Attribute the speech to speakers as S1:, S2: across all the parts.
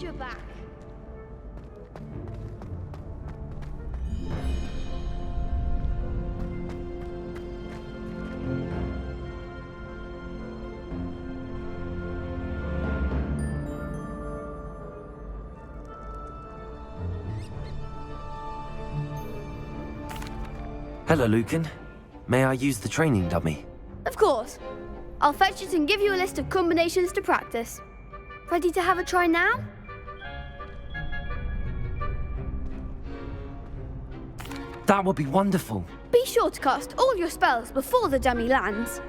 S1: you're back.
S2: Hello, Lucan. May I use the training dummy?
S1: Of course. I'll fetch it and give you a list of combinations to practice. Ready to have a try now?
S2: That would be wonderful.
S1: Be sure to cast all your spells before the dummy lands.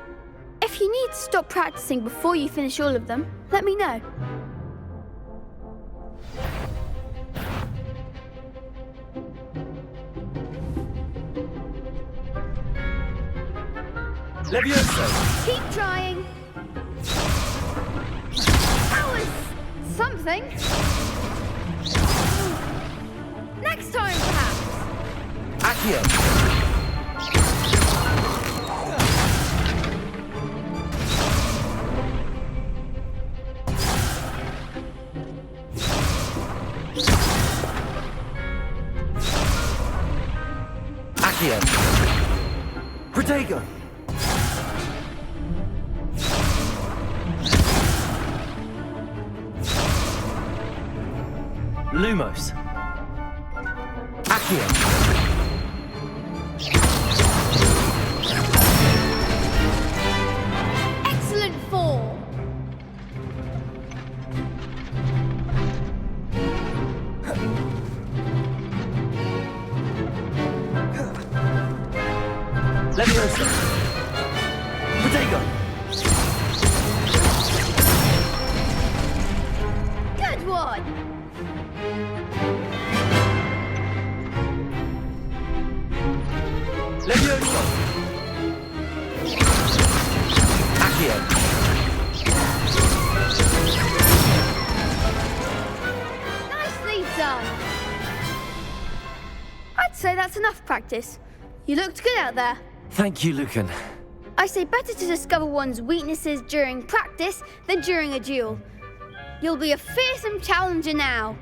S1: If you need to stop practicing before you finish all of them, let me know.
S2: Levioso!
S1: Keep trying. That was something. Next time, perhaps.
S2: Accio! Accio! Protego! Lumos. Accio.
S1: Excellent form.
S2: Leviosa. Protego.
S1: Good one.
S2: Levioso. Accio.
S1: Nicely done. I'd say that's enough practice. You looked good out there.
S2: Thank you, Lucan.
S1: I say better to discover one's weaknesses during practice than during a duel. You'll be a fearsome challenger now.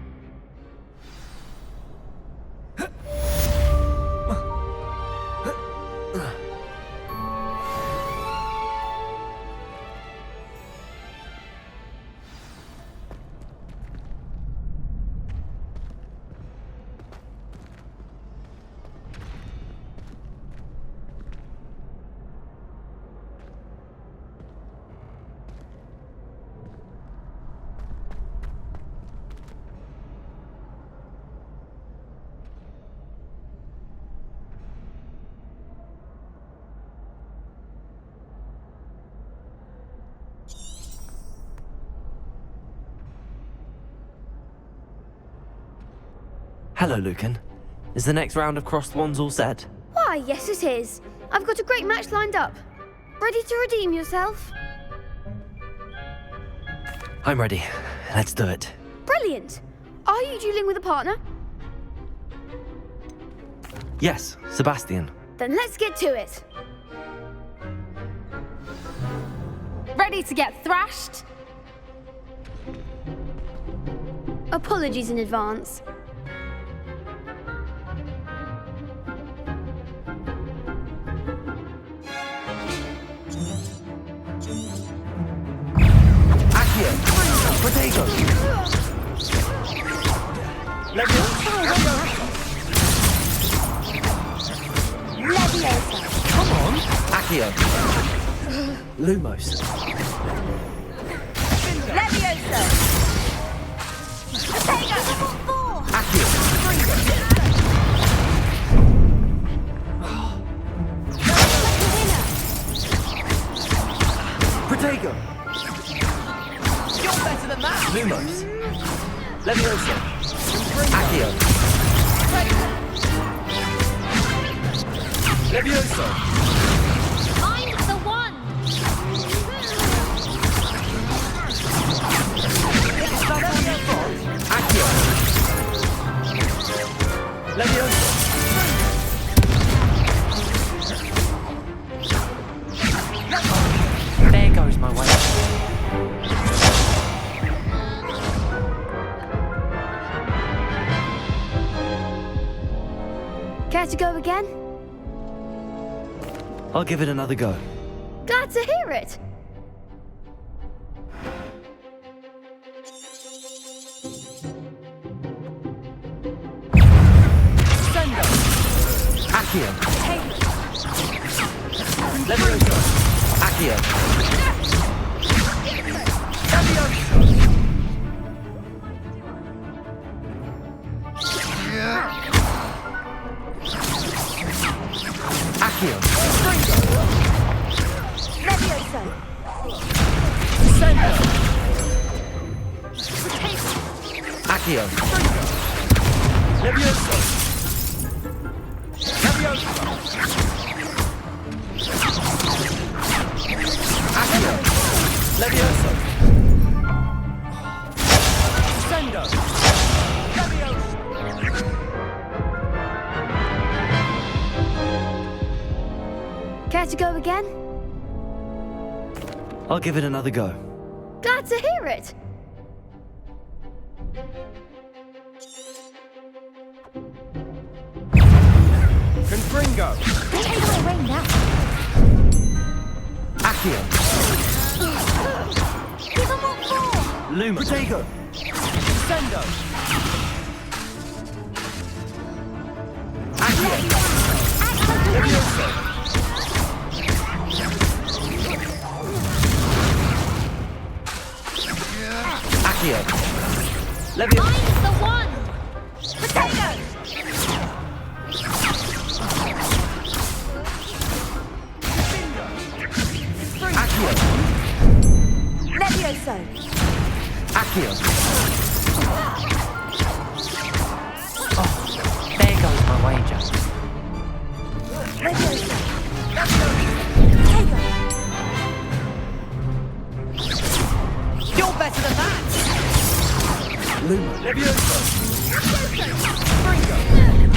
S2: Hello, Lucan. Is the next round of crossed wands all set?
S1: Why, yes it is. I've got a great match lined up. Ready to redeem yourself?
S2: I'm ready. Let's do it.
S1: Brilliant. Are you dueling with a partner?
S2: Yes, Sebastian.
S1: Then let's get to it.
S3: Ready to get thrashed?
S1: Apologies in advance.
S2: Accio! Protego! Leviosa! Come on! Accio! Lumos!
S3: Leviosa!
S2: Accio! Protego!
S3: You're better than that!
S2: Lumos! Leviosa! Accio! Leviosa!
S3: I'm the one!
S2: Accio! Leviosa! There goes my way.
S1: go again?
S2: I'll give it another go.
S1: Glad to hear it.
S2: Accio. Levioso. Accio. Accio.
S3: Levioso.
S2: Accio. Levioso. Accio. Levioso. Sendo.
S1: Care to go again?
S2: I'll give it another go.
S1: Glad to hear it.
S4: Confringo.
S3: Take it away now.
S2: Accio.
S3: Give them what for.
S2: Luma.
S4: Protego. Sendo.
S2: Accio.
S3: Act like a winner.
S2: Levioso. Accio. Levioso.
S3: Mine's the one. Potatoes.
S2: Accio.
S3: Levioso.
S2: Accio. Oh, there goes my wager.
S3: Levioso. Potato. You're better than that.
S2: Luma.
S4: Levioso. Confringo.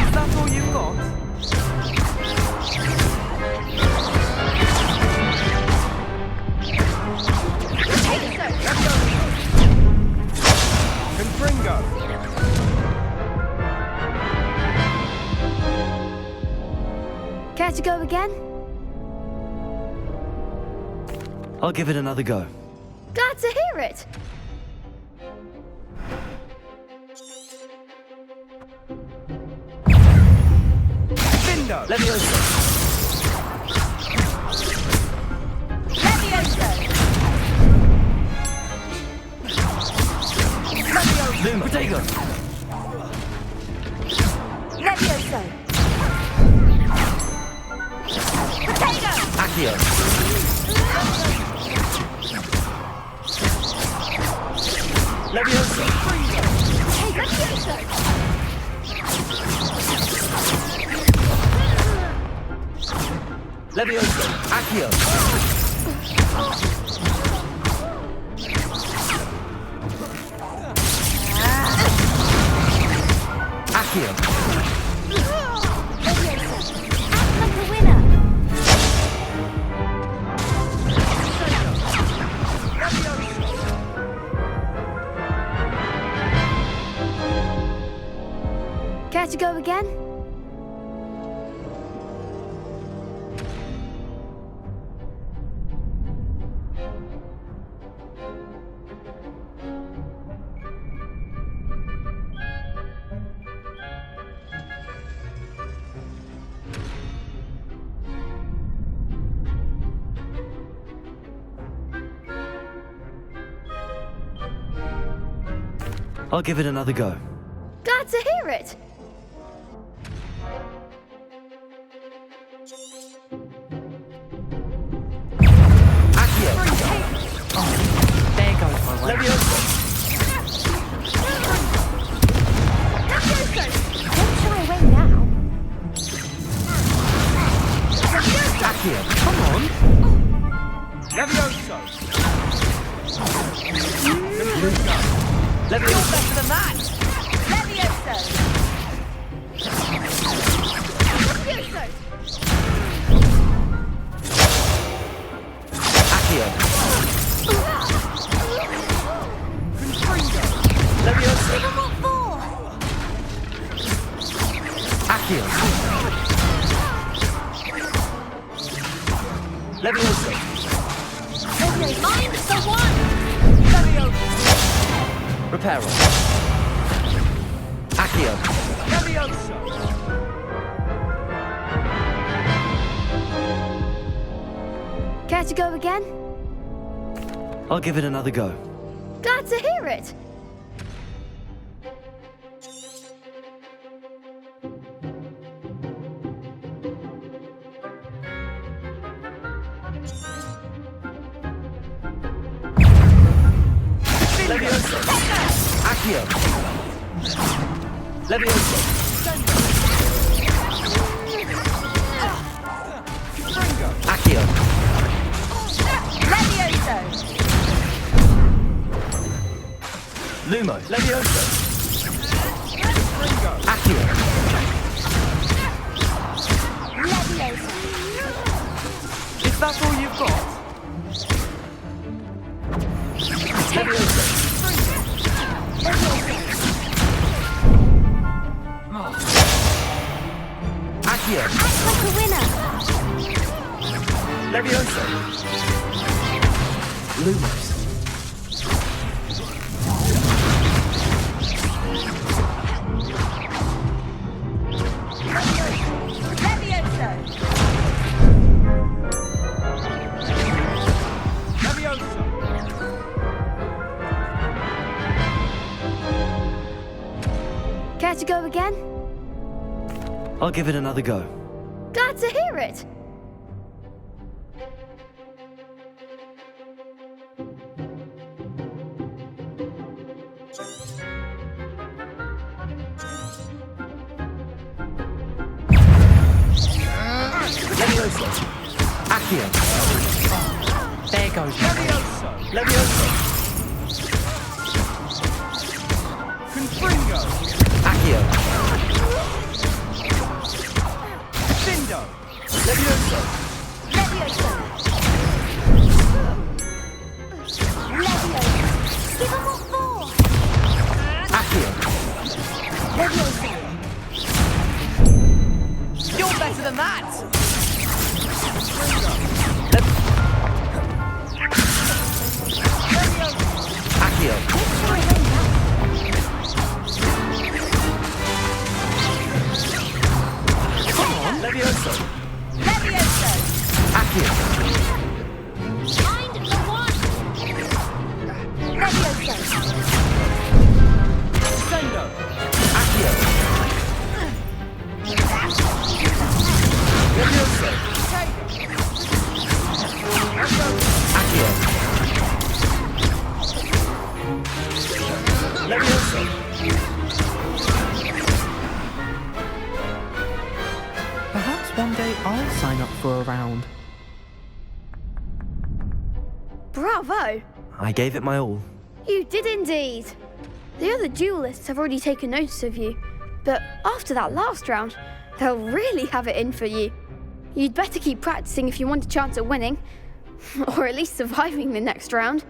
S4: Is that all you've got? Confringo.
S1: Care to go again?
S2: I'll give it another go.
S1: Glad to hear it.
S4: Findo.
S2: Levioso.
S3: Levioso.
S2: Luma. Protego.
S3: Levioso. Potato.
S2: Accio. Levioso.
S3: Levioso.
S2: Levioso. Accio. Accio.
S3: Levioso. Act like a winner.
S1: Care to go again?
S2: I'll give it another go.
S1: Glad to hear it.
S2: Accio. Oh, there goes my wager. Levioso.
S3: Don't shy away now.
S2: Accio. Come on.
S4: Levioso.
S2: Levioso.
S3: Better than that. Levioso. Levioso.
S2: Accio. Levioso.
S3: Give them what for.
S2: Accio. Leviosa.
S3: Mind the one!
S4: Leviosa.
S2: Reparo. Accio.
S4: Leviosa.
S1: Care to go again?
S2: I'll give it another go.
S1: Glad to hear it.
S2: Leviosa. Accio. Leviosa.
S4: Bringo.
S2: Accio.
S3: Levioso!
S2: Lumo.
S4: Leviosa. Bringo.
S2: Accio.
S3: Levioso!
S4: Is that all you've got?
S2: Leviosa. Accio.
S3: Act like a winner!
S2: Leviosa. Lumos.
S3: Levioso!
S4: Leviosa.
S1: Care to go again?
S2: I'll give it another go.
S1: Glad to hear it.
S2: Leviosa. Accio. There goes
S4: Leviosa.
S2: Leviosa.
S4: Confringo.
S2: Accio.
S4: Findo.
S2: Leviosa.
S3: Levioso! Levioso! Give them what for!
S2: Accio.
S3: Levioso!
S4: You're better than that.
S2: Accio. Leviosa.
S3: Levioso!
S2: Accio.
S3: Mind the one! Levioso!
S4: Sendo.
S2: Accio. Leviosa. Accio. Leviosa.
S5: Perhaps one day I'll sign up for a round.
S1: Bravo.
S2: I gave it my all.
S1: You did indeed. The other duelists have already taken notice of you, but after that last round, they'll really have it in for you. You'd better keep practicing if you want a chance at winning, or at least surviving the next round.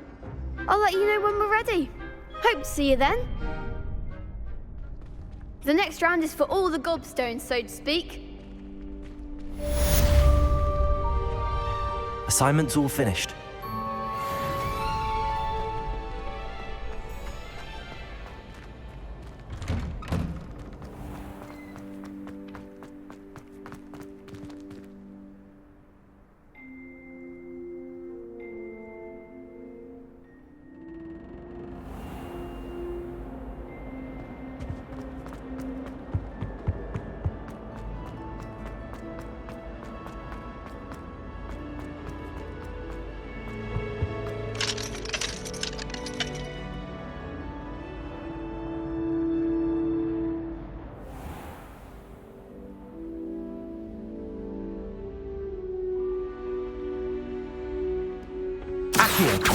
S1: I'll let you know when we're ready. Hope to see you then. The next round is for all the gobstones, so to speak.
S2: Assignment's all finished. Accio.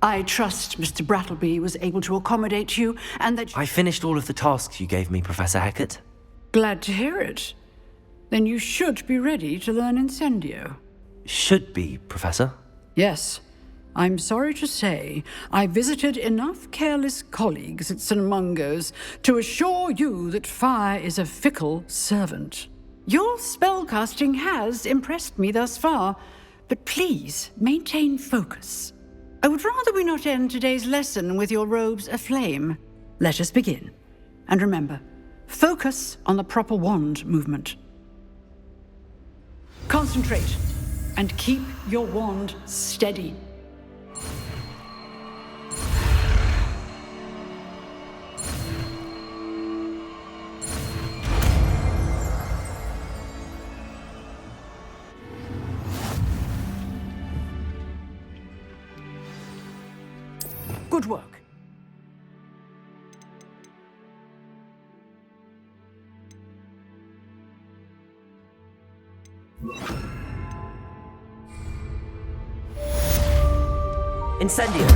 S6: I trust Mr. Brattleby was able to accommodate you and that...
S2: I finished all of the tasks you gave me, Professor Hecat.
S6: Glad to hear it. Then you should be ready to learn Incendio.
S2: Should be, Professor.
S6: Yes. I'm sorry to say, I visited enough careless colleagues at St. Mungo's to assure you that fire is a fickle servant. Your spellcasting has impressed me thus far, but please maintain focus. I would rather we not end today's lesson with your robes aflame. Let us begin. And remember, focus on the proper wand movement. Concentrate, and keep your wand steady. Good work.
S2: Incendio!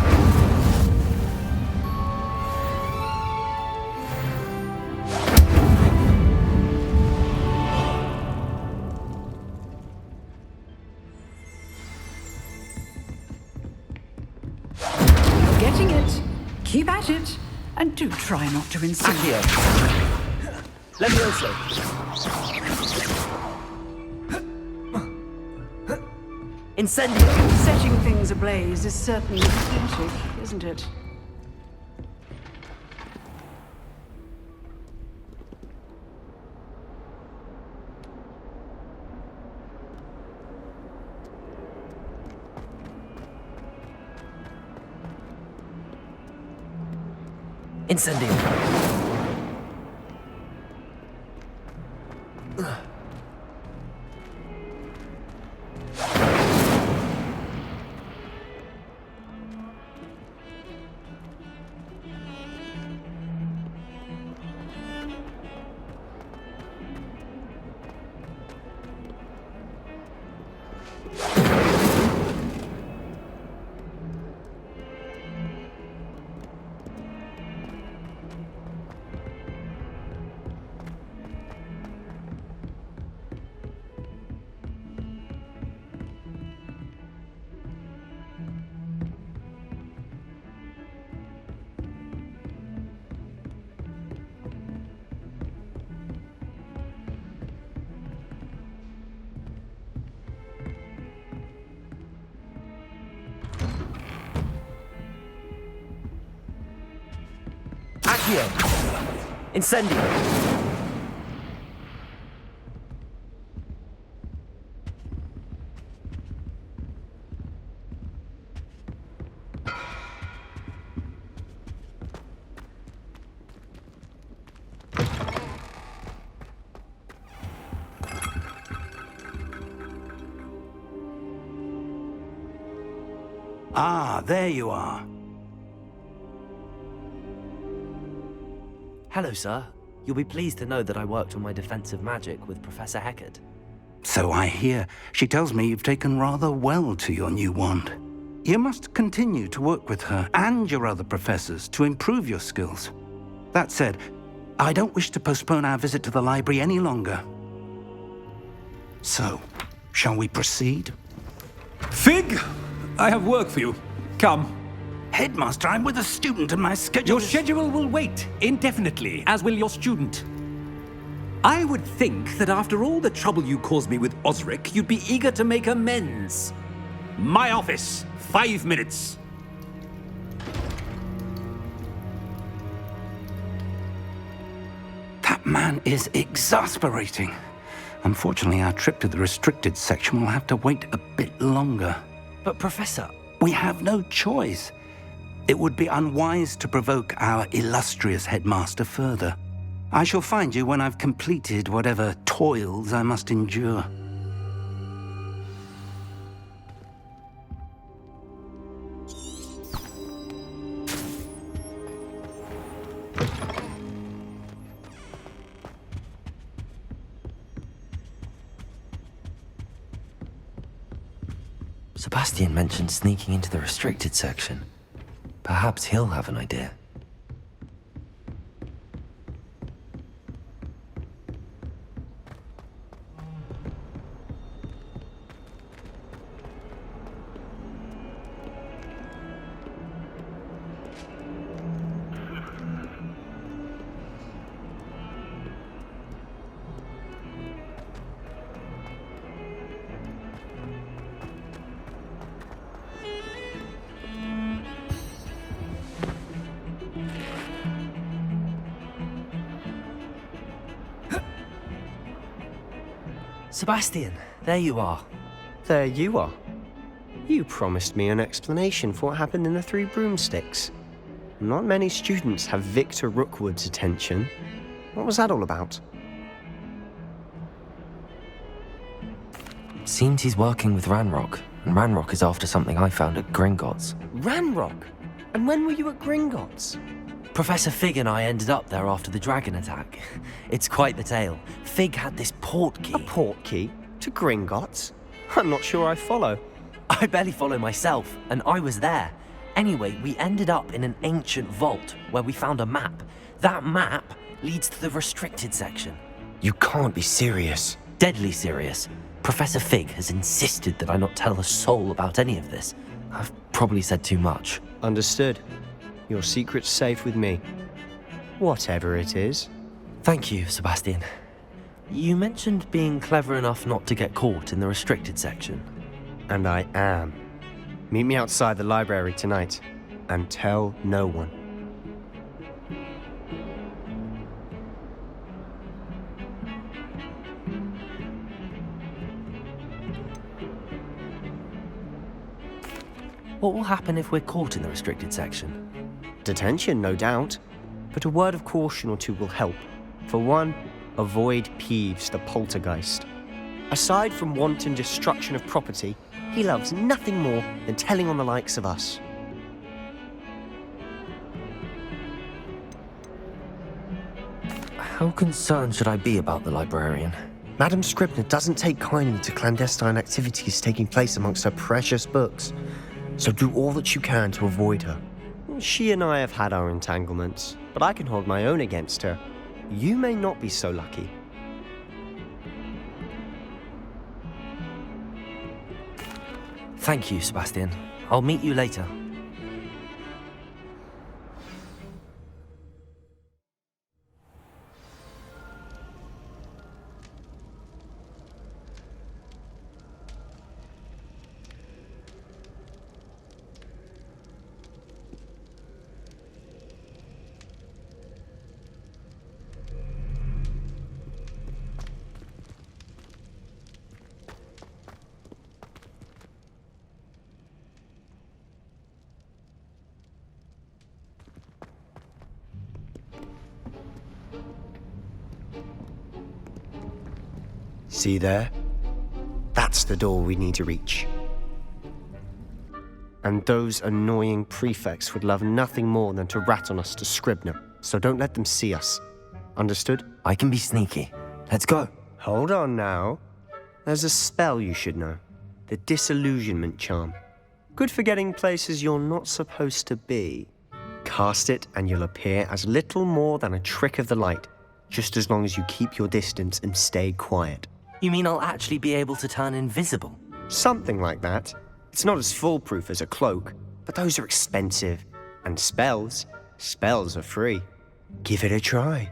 S6: Getting it. Keep at it. And do try not to insult.
S2: Accio! Levioso! Incendio!
S6: Setting things ablaze is certainly pathetic, isn't it?
S2: Incendio! Accio! Incendio!
S7: Ah, there you are.
S2: Hello, sir. You'll be pleased to know that I worked on my defensive magic with Professor Hecat.
S7: So I hear. She tells me you've taken rather well to your new wand. You must continue to work with her and your other professors to improve your skills. That said, I don't wish to postpone our visit to the library any longer. So, shall we proceed?
S8: Fig, I have work for you. Come.
S7: Headmaster, I'm with a student and my schedule
S8: Your schedule will wait indefinitely, as will your student. I would think that after all the trouble you caused me with Osric, you'd be eager to make amends. My office, 5 minutes.
S7: That man is exasperating. Unfortunately, our trip to the restricted section will have to wait a bit longer.
S2: But, Professor...
S7: We have no choice. It would be unwise to provoke our illustrious headmaster further. I shall find you when I've completed whatever toils I must endure.
S2: Sebastian mentioned sneaking into the restricted section. Perhaps he'll have an idea. Sebastian, there you are.
S9: There you are. You promised me an explanation for what happened in the Three Broomsticks. Not many students have Victor Rookwood's attention. What was that all about?
S2: Seems he's working with Ranrock, and Ranrock is after something I found at Gringotts.
S9: Ranrock? And when were you at Gringotts?
S2: Professor Fig and I ended up there after the dragon attack. It's quite the tale. Fig had this port key.
S9: A port key? To Gringotts? I'm not sure I follow.
S2: I barely follow myself, and I was there. Anyway, we ended up in an ancient vault where we found a map. That map leads to the restricted section.
S9: You can't be serious.
S2: Deadly serious. Professor Fig has insisted that I not tell a soul about any of this. I've probably said too much.
S9: Understood. Your secret's safe with me. Whatever it is.
S2: Thank you, Sebastian. You mentioned being clever enough not to get caught in the restricted section.
S9: And I am. Meet me outside the library tonight, and tell no one.
S2: What will happen if we're caught in the restricted section?
S9: Detention, no doubt. But a word of caution or two will help. For one, avoid Peeves, the poltergeist. Aside from wanton destruction of property, he loves nothing more than telling on the likes of us.
S2: How concerned should I be about the librarian?
S9: Madam Scribner doesn't take kindly to clandestine activities taking place amongst her precious books, so do all that you can to avoid her. She and I have had our entanglements, but I can hold my own against her. You may not be so lucky.
S2: Thank you, Sebastian. I'll meet you later.
S9: See there? That's the door we need to reach. And those annoying prefects would love nothing more than to rat on us to Scribner, so don't let them see us. Understood?
S2: I can be sneaky. Let's go.
S9: Hold on now. There's a spell you should know. The Disillusionment Charm. Good for getting places you're not supposed to be. Cast it and you'll appear as little more than a trick of the light, just as long as you keep your distance and stay quiet.
S2: You mean I'll actually be able to turn invisible?
S9: Something like that. It's not as foolproof as a cloak, but those are expensive. And spells are free. Give it a try.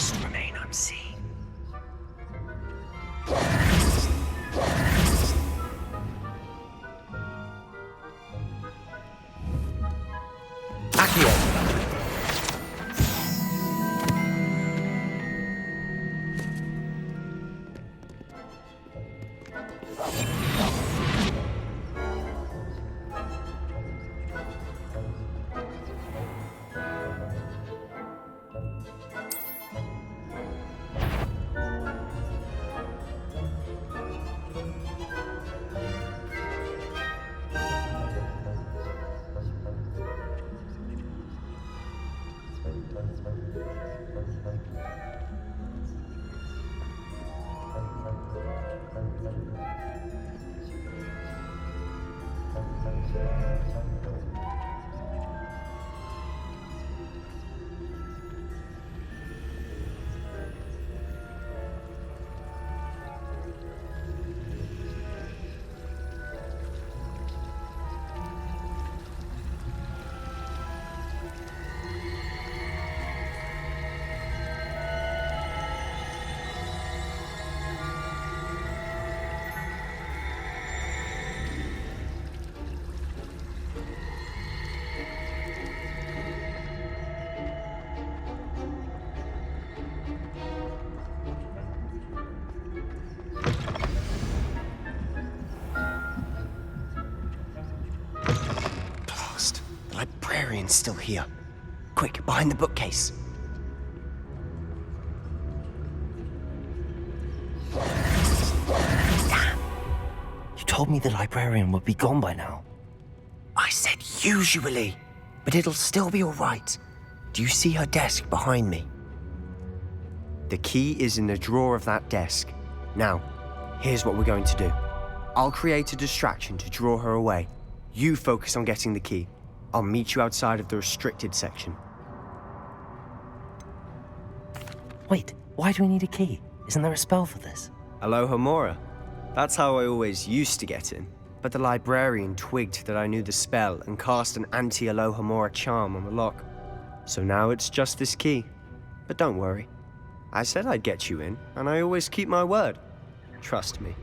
S9: must remain unseen.
S2: Accio!
S9: Blast. The librarian's still here. Quick, behind the bookcase.
S2: You told me the librarian would be gone by now.
S9: I said usually, but it'll still be all right. Do you see her desk behind me? The key is in the drawer of that desk. Now, here's what we're going to do. I'll create a distraction to draw her away. You focus on getting the key. I'll meet you outside of the restricted section.
S2: Wait, why do we need a key? Isn't there a spell for this?
S9: Aloha Mora. That's how I always used to get in. But the librarian twigged that I knew the spell and cast an anti-Aloha Mora charm on the lock. So now it's just this key. But don't worry. I said I'd get you in, and I always keep my word. Trust me.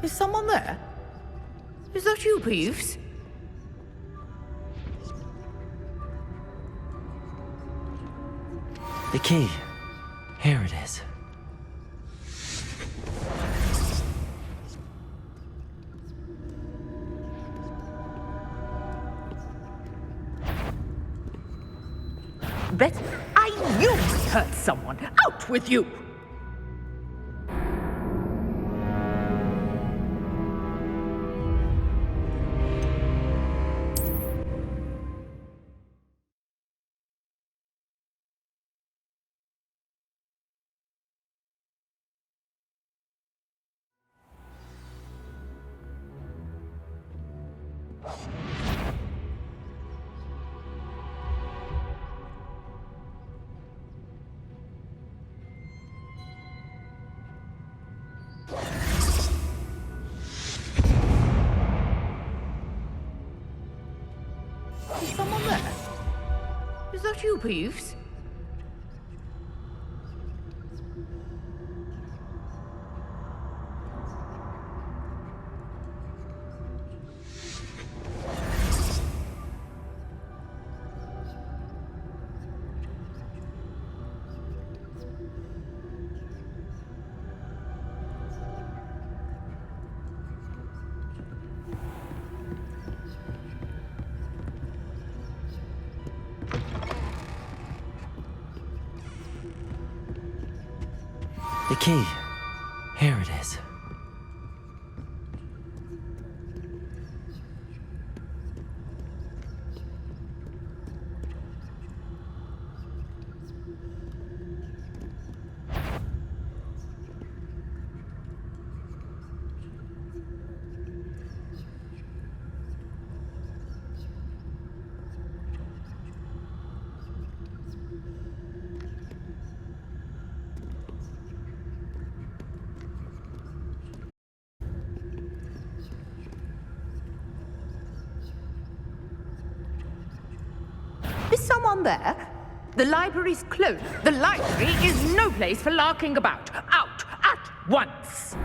S10: Is someone there? Is that you, Peeves?
S2: The key. Here it is.
S10: Bet I knew we hurt someone. Out with you! Is someone there? Is that you, Peeves?
S2: The key. Here it is.
S10: someone there? The library's closed. The library is no place for larking about. Out at once!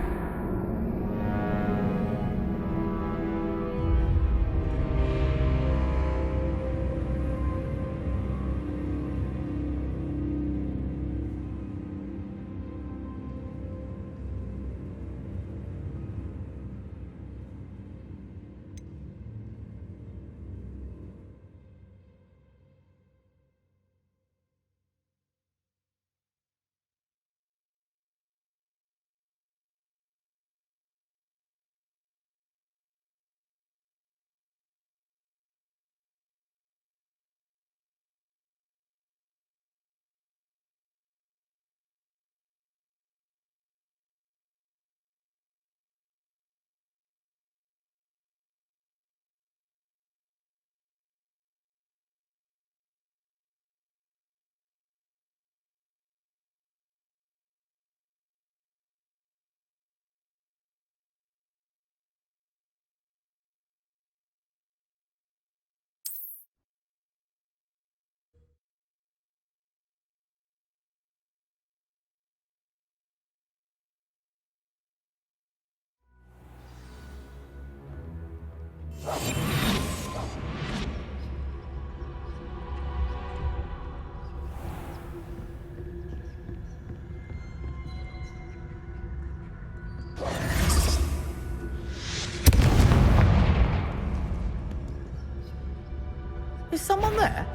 S10: Is someone there?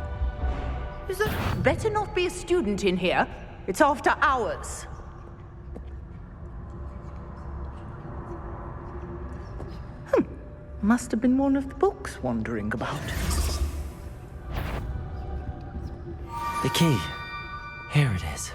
S10: Is there better not be a student in here? It's after hours. Must have been one of the books wandering about.
S2: The key. Here it is.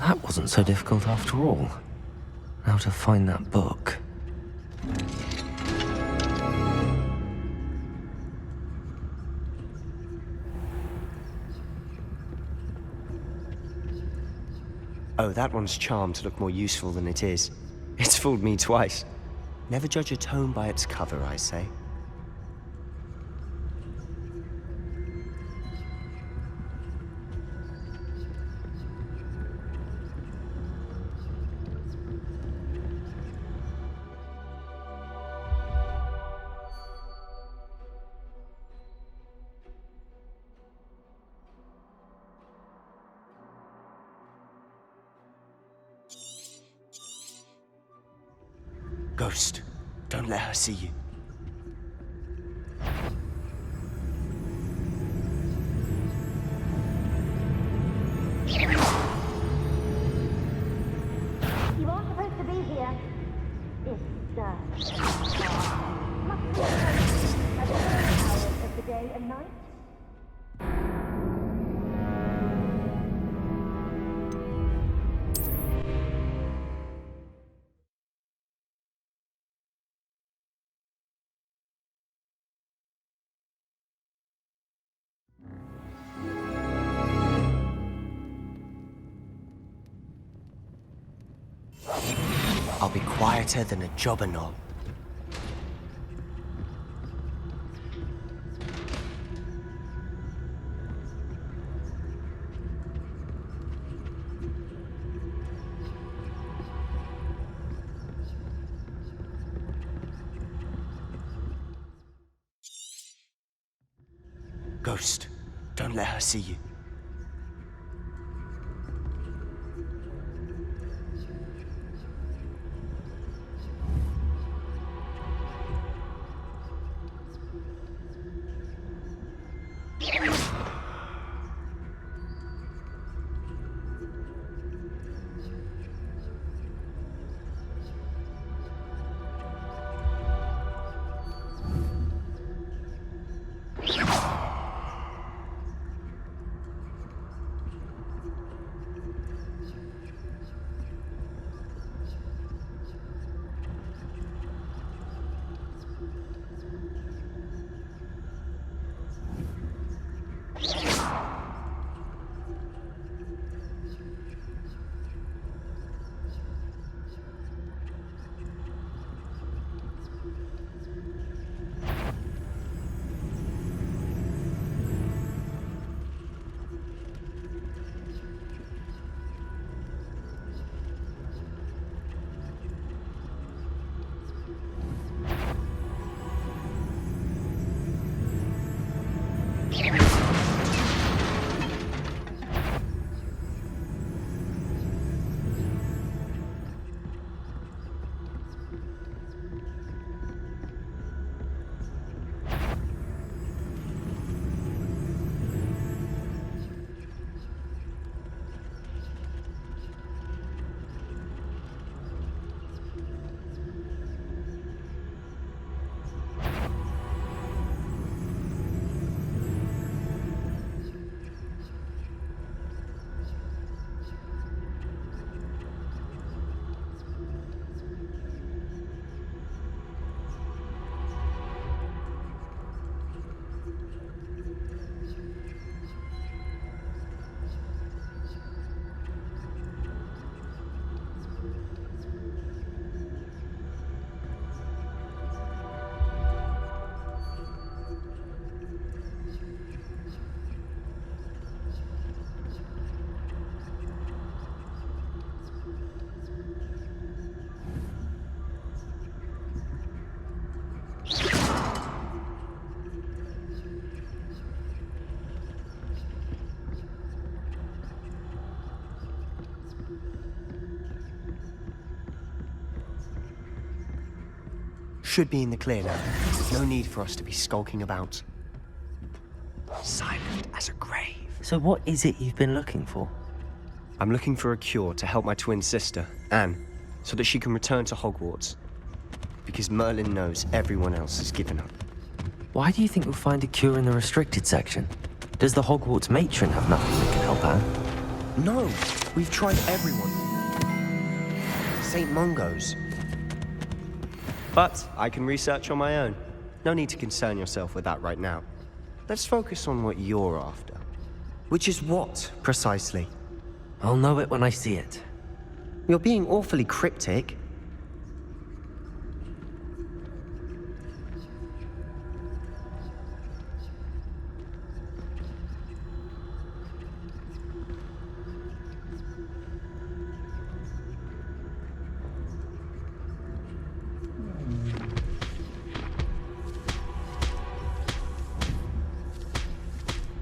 S2: That wasn't so difficult after all. Now to find that book.
S9: Oh, that one's charmed to look more useful than it is. It's fooled me twice. Never judge a tome by its cover, I say. Ghost, don't let her see you.
S3: You aren't supposed to be here. It's, must be at the hours of the day and night.
S9: I'll be quieter than a jobberknoll. Ghost, don't let her see you. should be in the clear now. No need for us to be skulking about. Silent as a grave.
S2: So what is it you've been looking for?
S9: I'm looking for a cure to help my twin sister, Anne, so that she can return to Hogwarts. Because Merlin knows everyone else has given up.
S2: Why do you think we'll find a cure in the restricted section? Does the Hogwarts matron have nothing that can help Anne?
S9: No, we've tried everyone. St. Mungo's. But I can research on my own. No need to concern yourself with that right now. Let's focus on what you're after. Which is what, precisely?
S2: I'll know it when I see it.
S9: You're being awfully cryptic.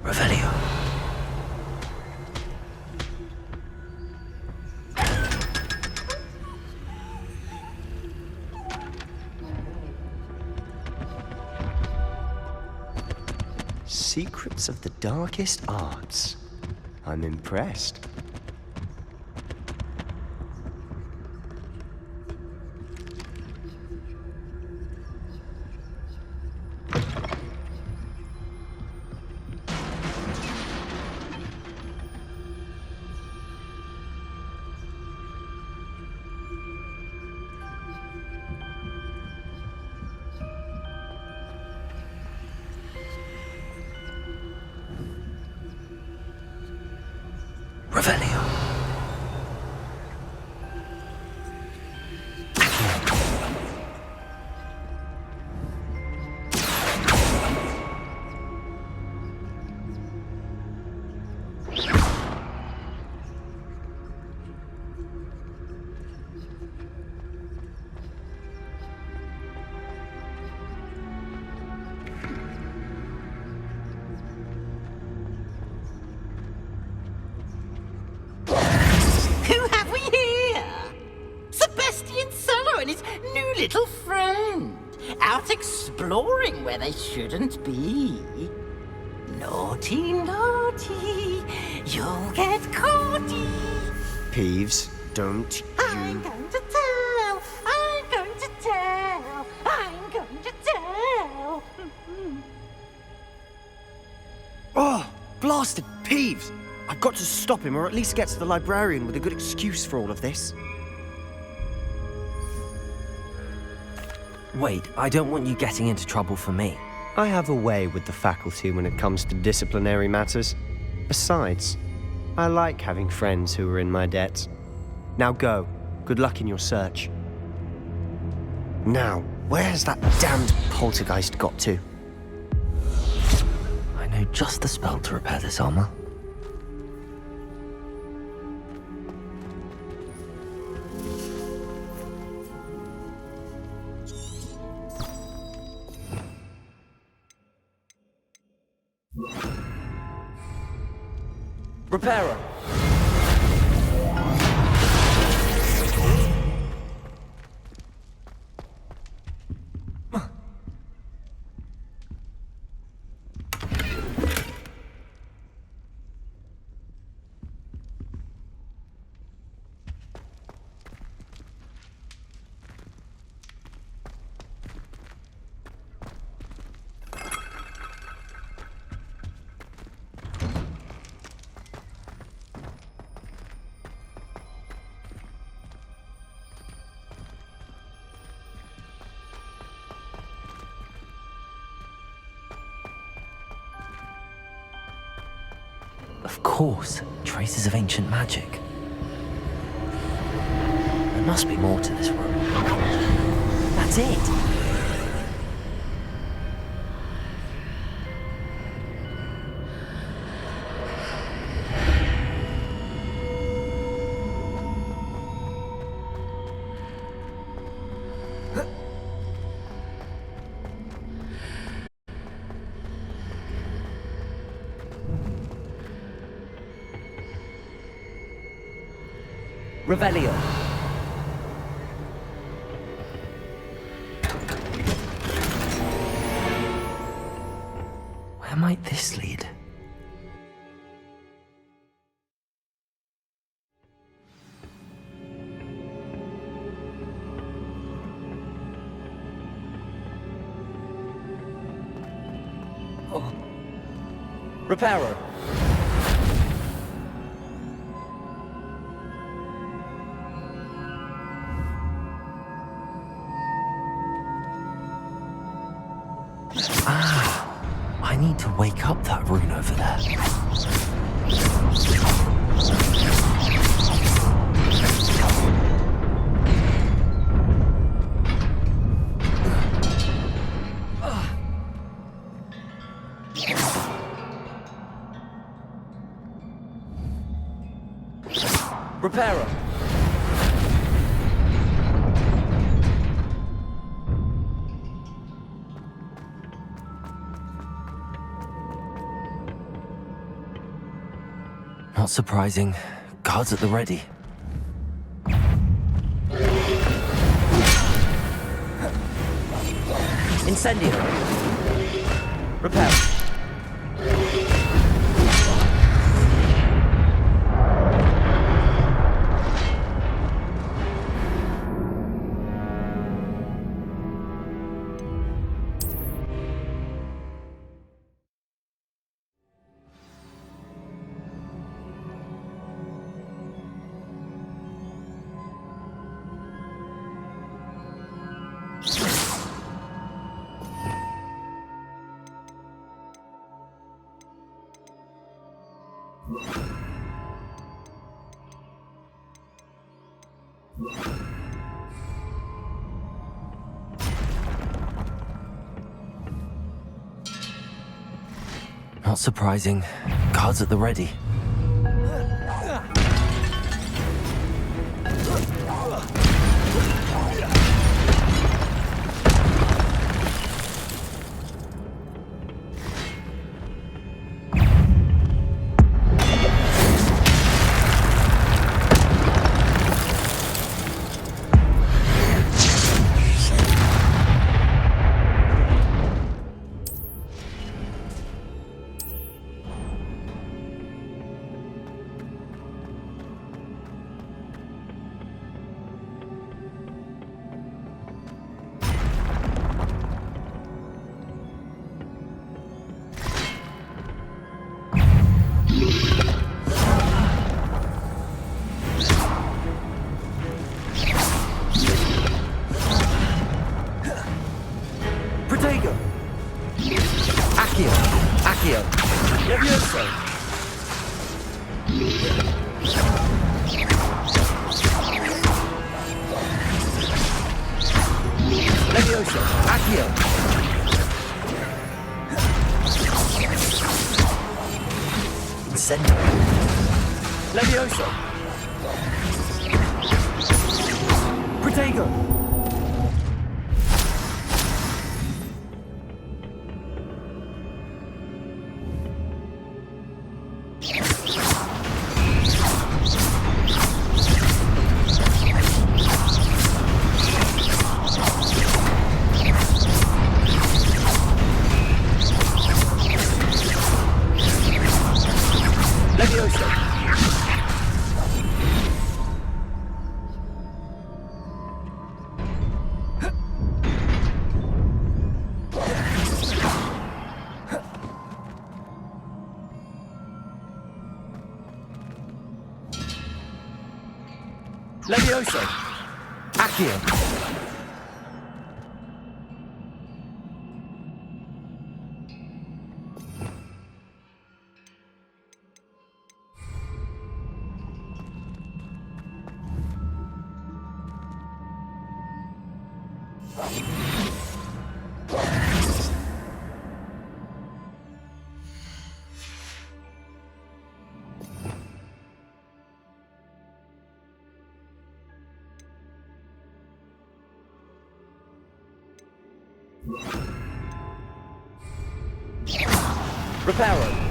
S2: Revelio.
S9: Secrets of the darkest arts. I'm impressed.
S2: Revelio.
S10: Who have we here? Sebastian Cello and his new little friend. Out exploring where they shouldn't be. Naughty, naughty. You'll get caughty.
S9: Peeves, don't
S10: I'm going to tell. I'm going to tell. I'm going to tell.
S9: Oh, blasted Peeves! I've got to stop him, or at least get to the librarian with a good excuse for all of this.
S2: Wait, I don't want you getting into trouble for me.
S9: I have a way with the faculty when it comes to disciplinary matters. Besides, I like having friends who are in my debt. Now go. Good luck in your search. Now, where has that damned poltergeist got to?
S2: I know just the spell to repair this armor. Reparo. Of course, traces of ancient magic. There must be more to this room. That's it! Revelio. Reparo. I need to wake up that rune over there. Reparo. Not surprising. Guards at the ready. Incendio. Repair. Not surprising. Guards at the ready. Protego! Accio! Accio! Levioso! Levioso! Accio! Incendio! Levioso! Protego! Levioso! Accio! Reparo!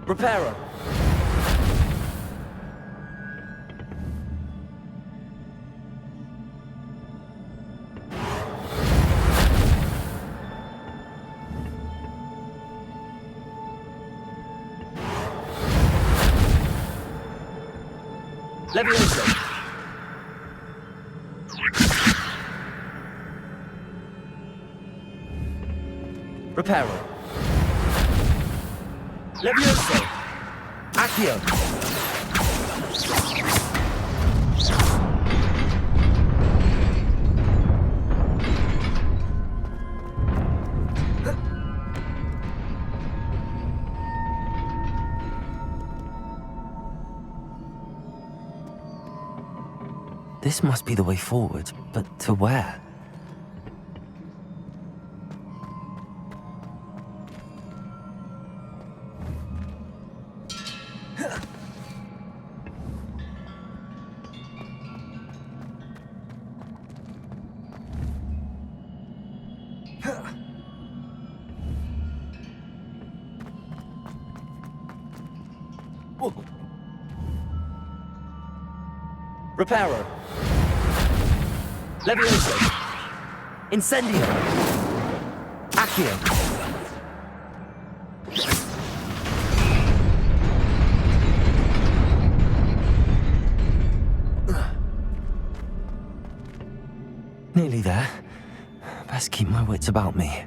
S2: Reparo! Levioso! Reparo! Levioso! Accio! This must be the way forward, but to where? Reparo! Levioso! Incendio! Accio! Nearly there. Best keep my wits about me.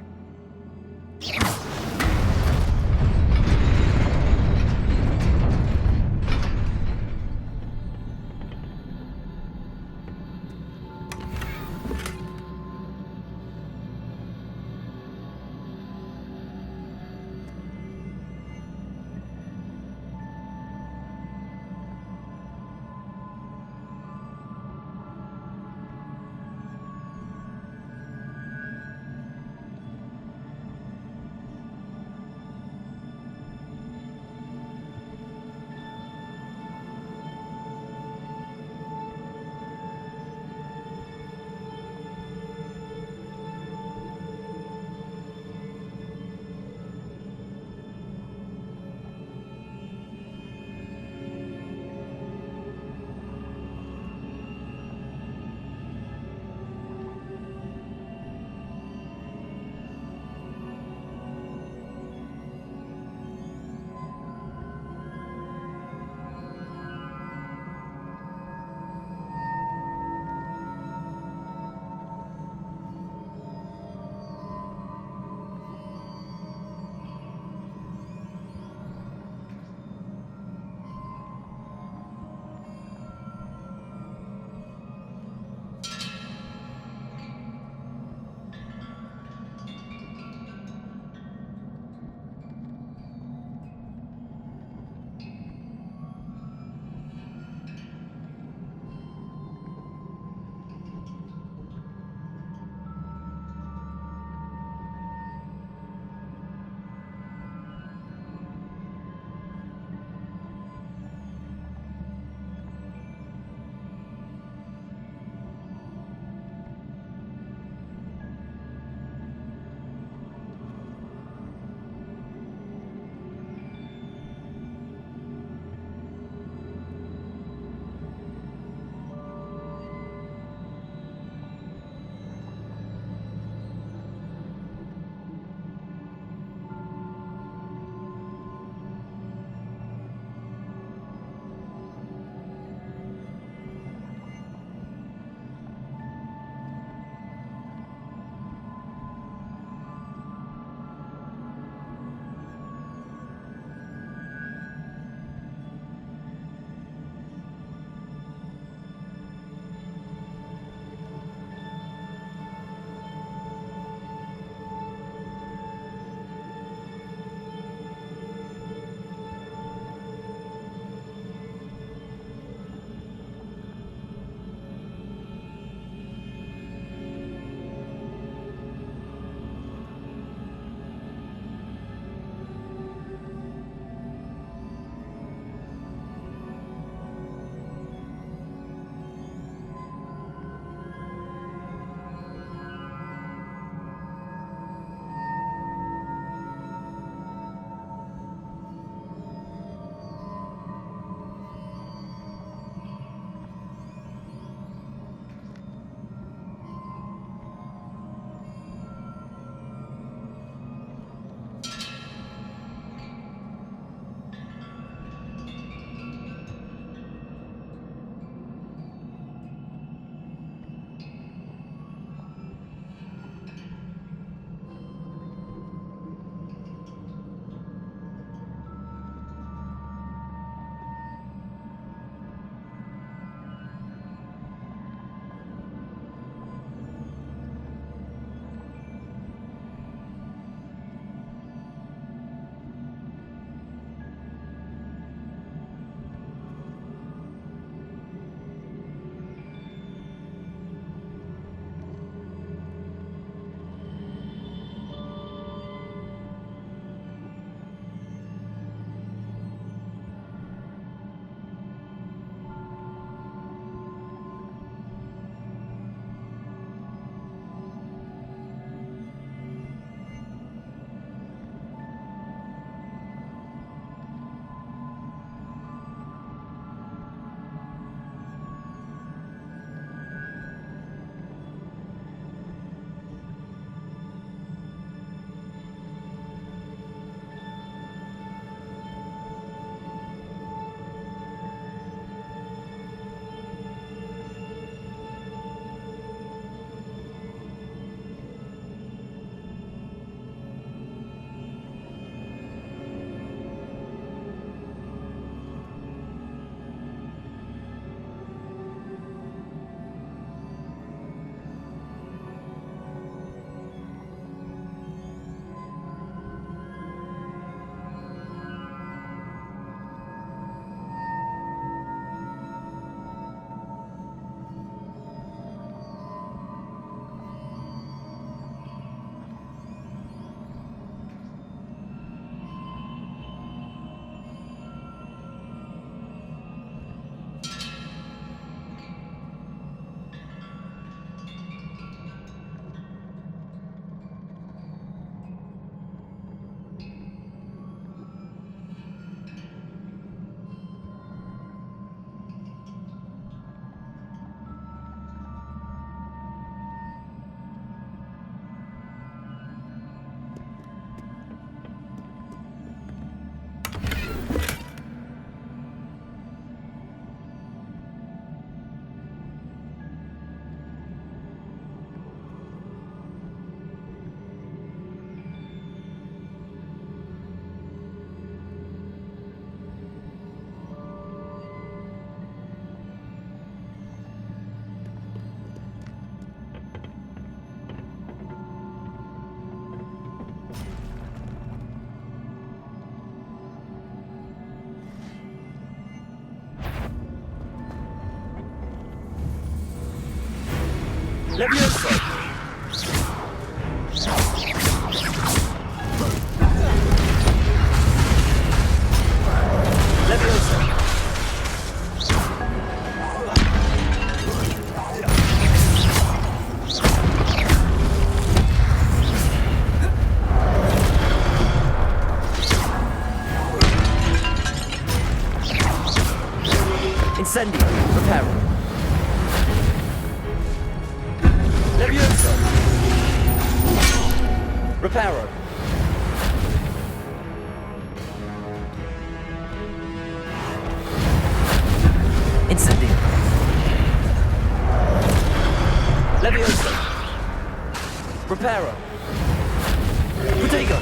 S2: Levioso! Levioso! Incendio! Reparo! Levioso! Reparo! Incendio! Levioso! Reparo! Protego!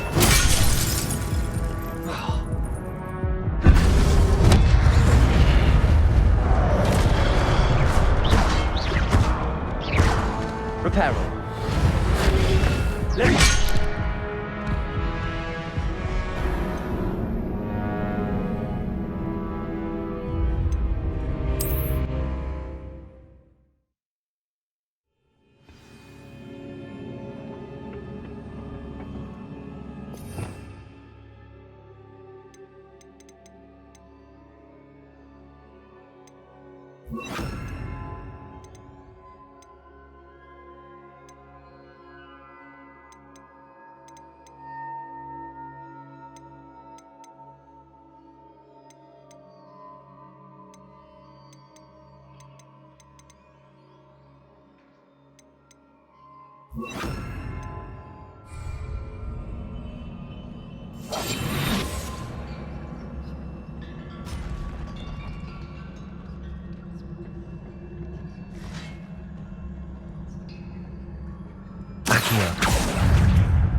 S2: Reparo!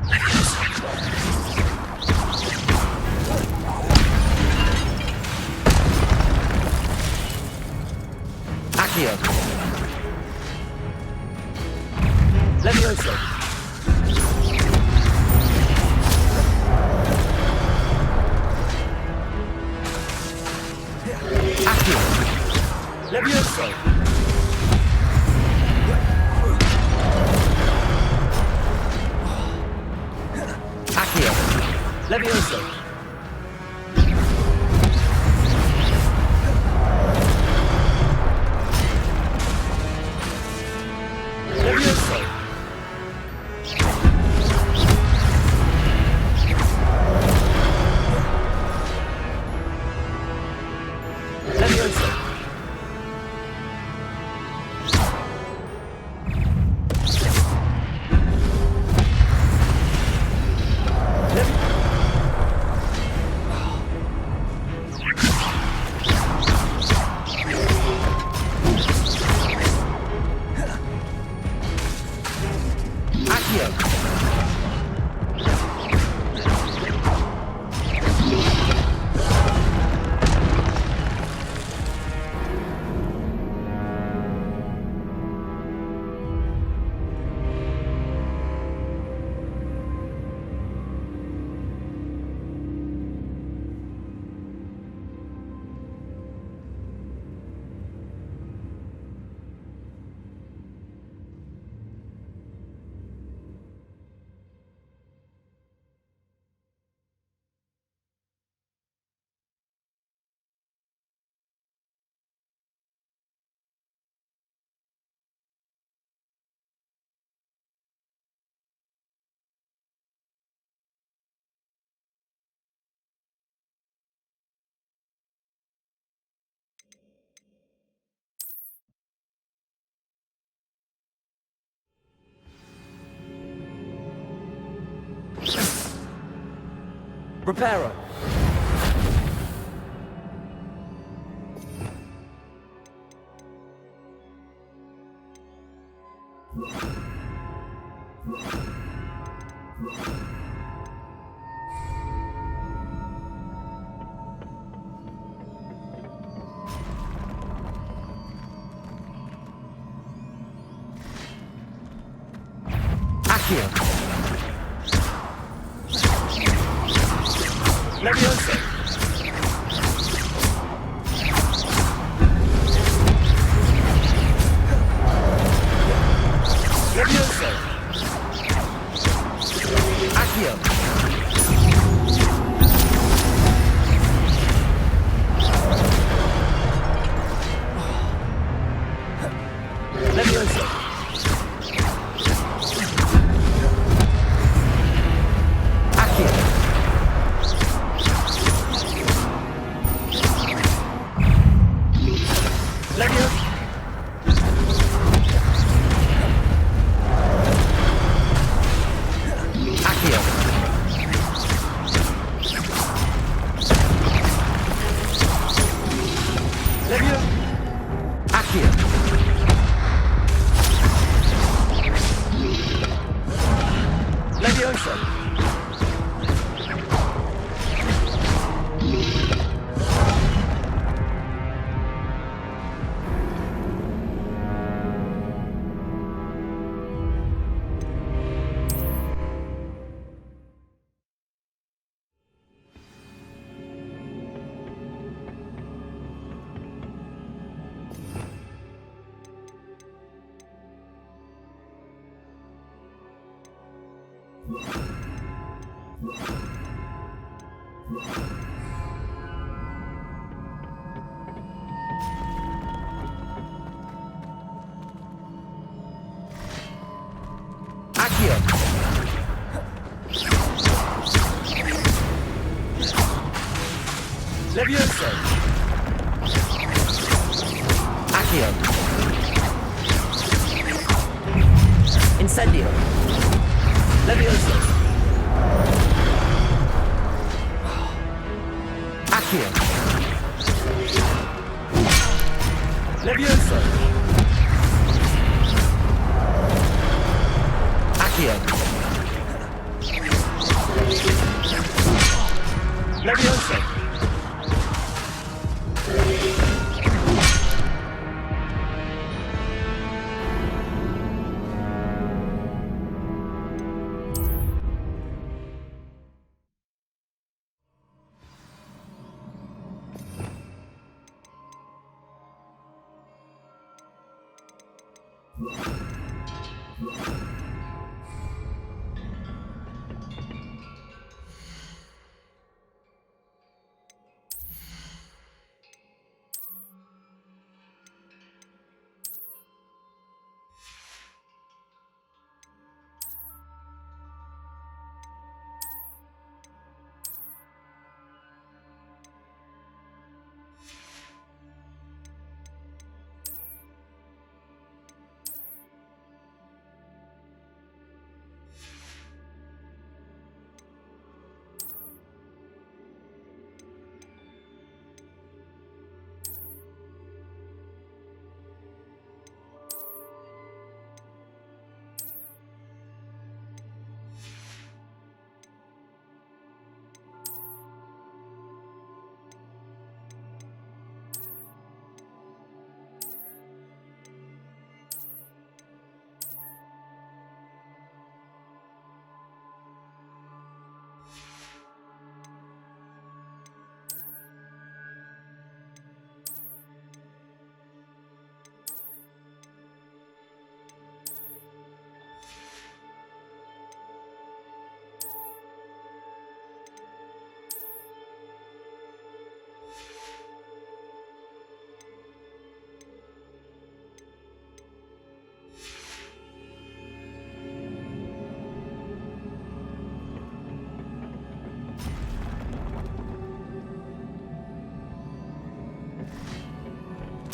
S2: Levioso! Accio! Levioso! Accio! Levioso! Accio! Levioso! Levioso! Levioso! Accio! Reparo! Accio! Levioso! Accio. Levioso. Accio. Levioso. Accio. Levio. Accio. Levioso. Accio. Levioso. Accio. Incendio. Levioso. Accio. Levioso. Accio. Levioso.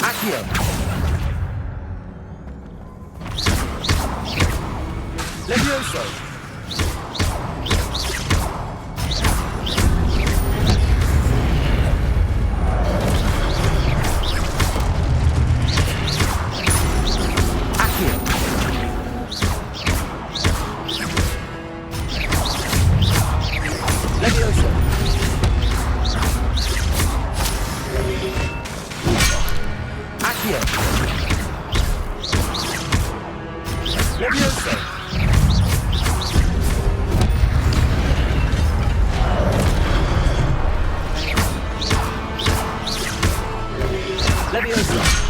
S2: Accio. Levioso. Accio. Levioso. Accio. Levioso. Levioso.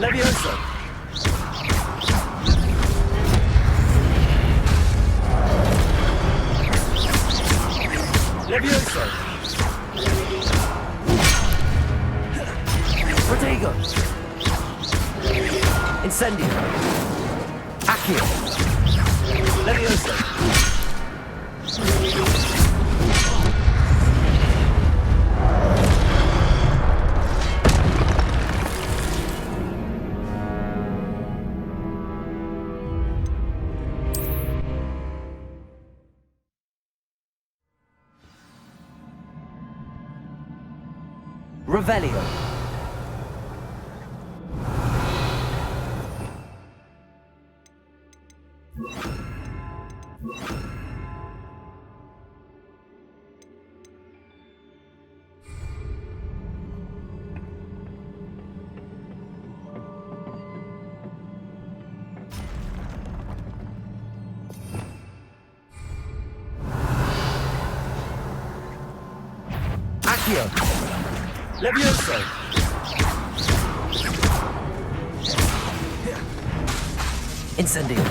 S2: Levioso! Levioso! Protego! Incendio! Accio! Levioso! Revelio. Accio. Levioso! Incendio!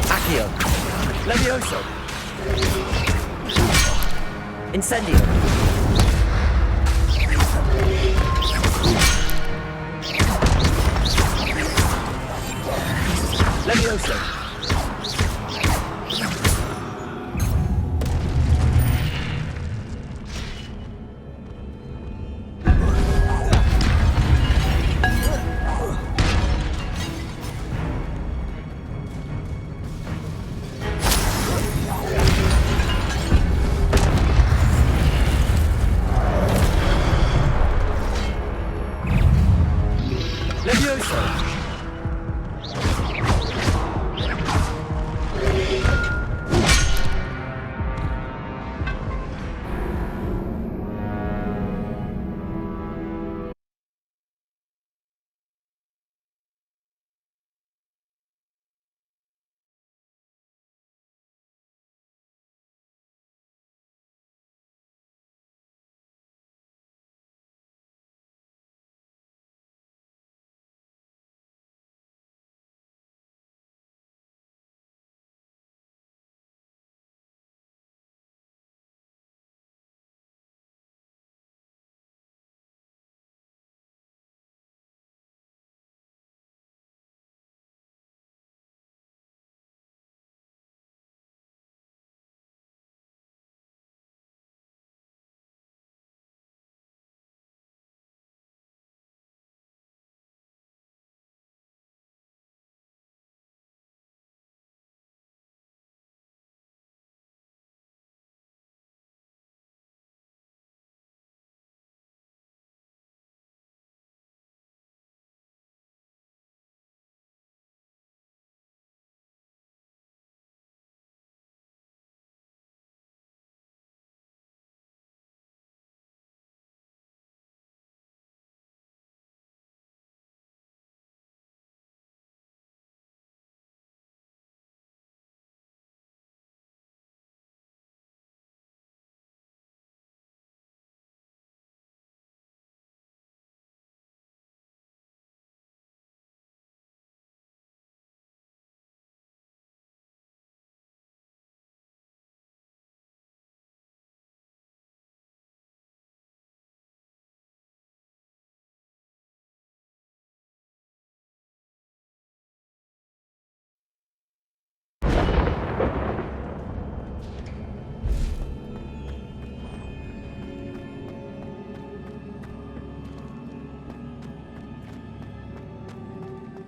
S2: Accio! Levioso! Incendio! Levioso! Levioso!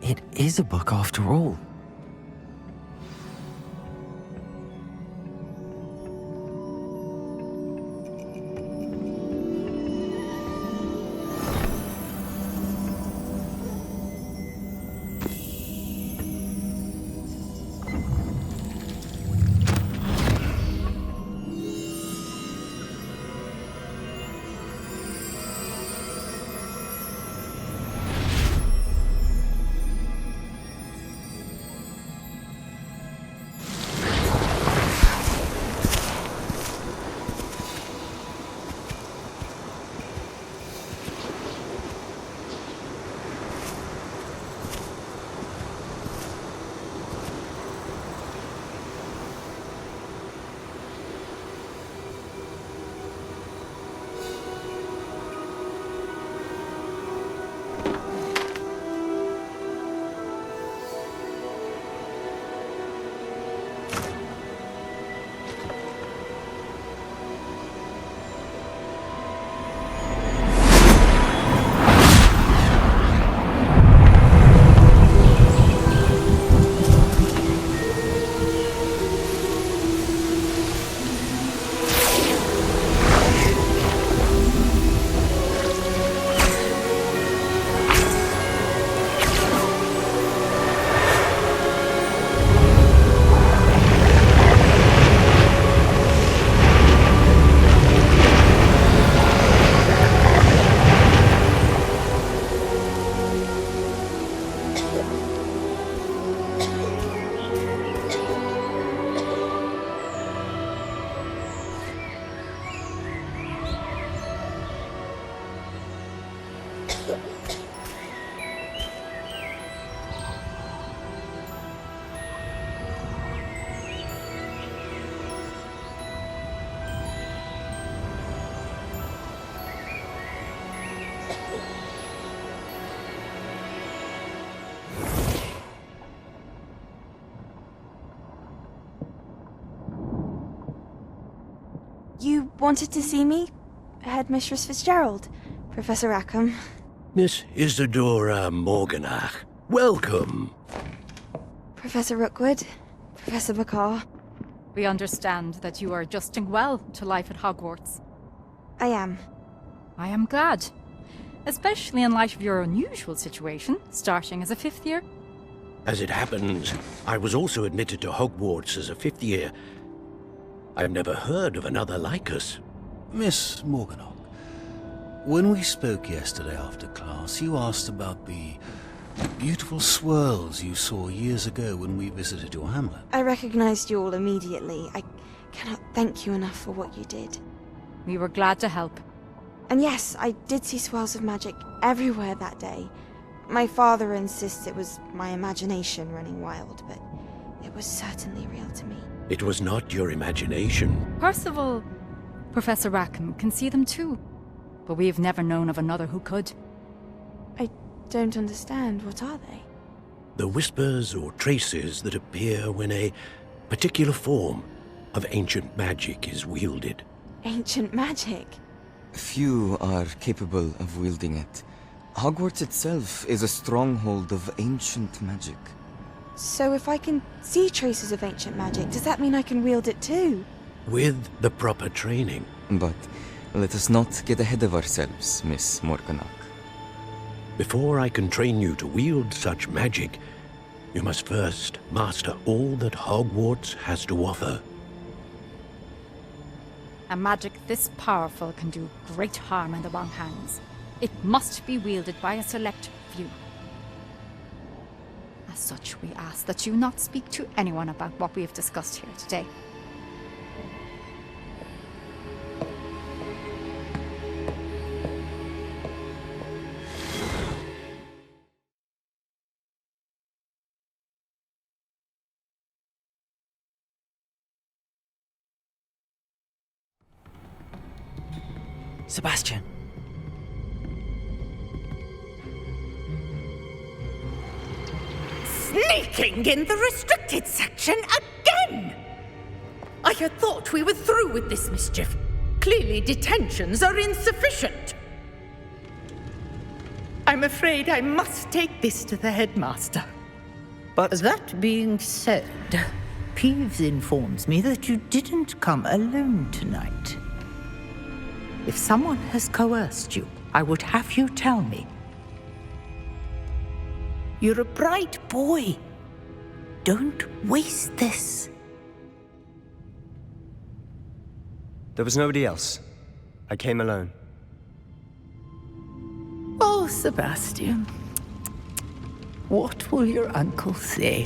S2: It is a book after all.
S11: You wanted to see me? Headmistress Fitzgerald? Professor Rackham?
S12: Miss Isadora Morganach, welcome.
S11: Professor Rookwood? Professor Bakar?
S13: We understand that you are adjusting well to life at Hogwarts.
S11: I am.
S13: I am glad. Especially in light of your unusual situation, starting as a 5th year.
S12: As it happens, I was also admitted to Hogwarts as a 5th year. I've never heard of another like us.
S14: Miss Morganach, when we spoke yesterday after class, you asked about the beautiful swirls you saw years ago when we visited your hamlet.
S11: I recognized you all immediately. I cannot thank you enough for what you did.
S13: We were glad to help.
S11: And yes, I did see swirls of magic everywhere that day. My father insists it was my imagination running wild, but it was certainly real to me.
S12: It was not your imagination.
S13: Percival, Professor Rackham can see them too. But we have never known of another who could.
S11: I don't understand. What are they?
S12: The whispers or traces that appear when a particular form of ancient magic is wielded.
S11: Ancient magic?
S15: Few are capable of wielding it. Hogwarts itself is a stronghold of ancient magic.
S11: So if I can see traces of ancient magic, does that mean I can wield it too?
S12: With the proper training.
S15: But let us not get ahead of ourselves, Miss Morganach.
S12: Before I can train you to wield such magic, you must first master all that Hogwarts has to offer.
S13: A magic this powerful can do great harm in the wrong hands. It must be wielded by a select few. As such, we ask that you not speak to anyone about what we have discussed here today.
S2: Sebastian.
S10: Sneaking in the restricted section again! I had thought we were through with this mischief. Clearly detentions are insufficient. I'm afraid I must take this to the headmaster.
S16: But that being said, Peeves informs me that you didn't come alone tonight. If someone has coerced you, I would have you tell me. You're a bright boy. Don't waste this.
S9: There was nobody else. I came alone.
S16: Oh, Sebastian. What will your uncle say?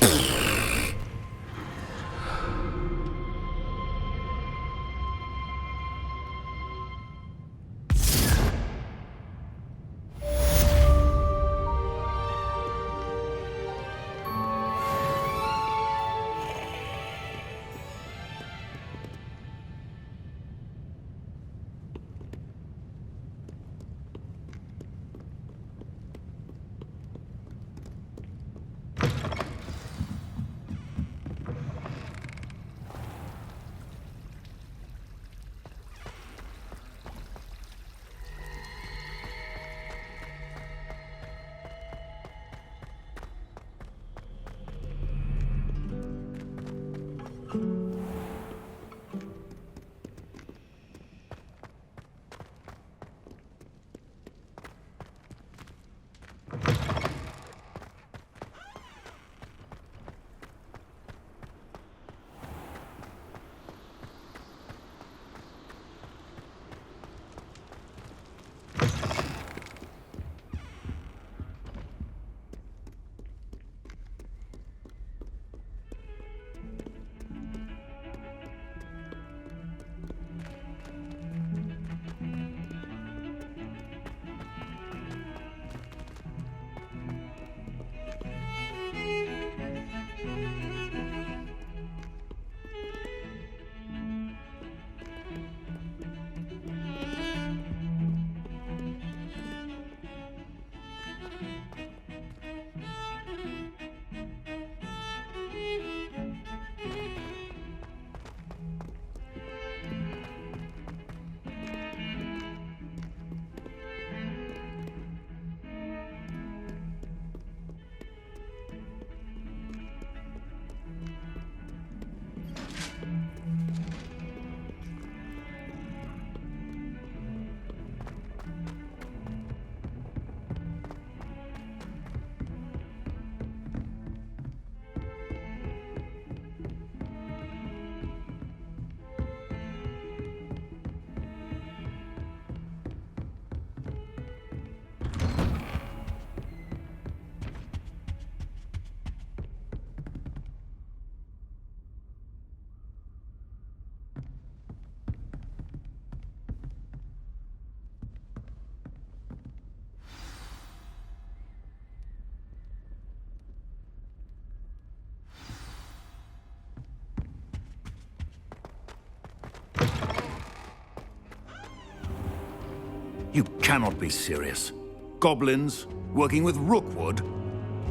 S14: You cannot be serious. Goblins working with Rookwood?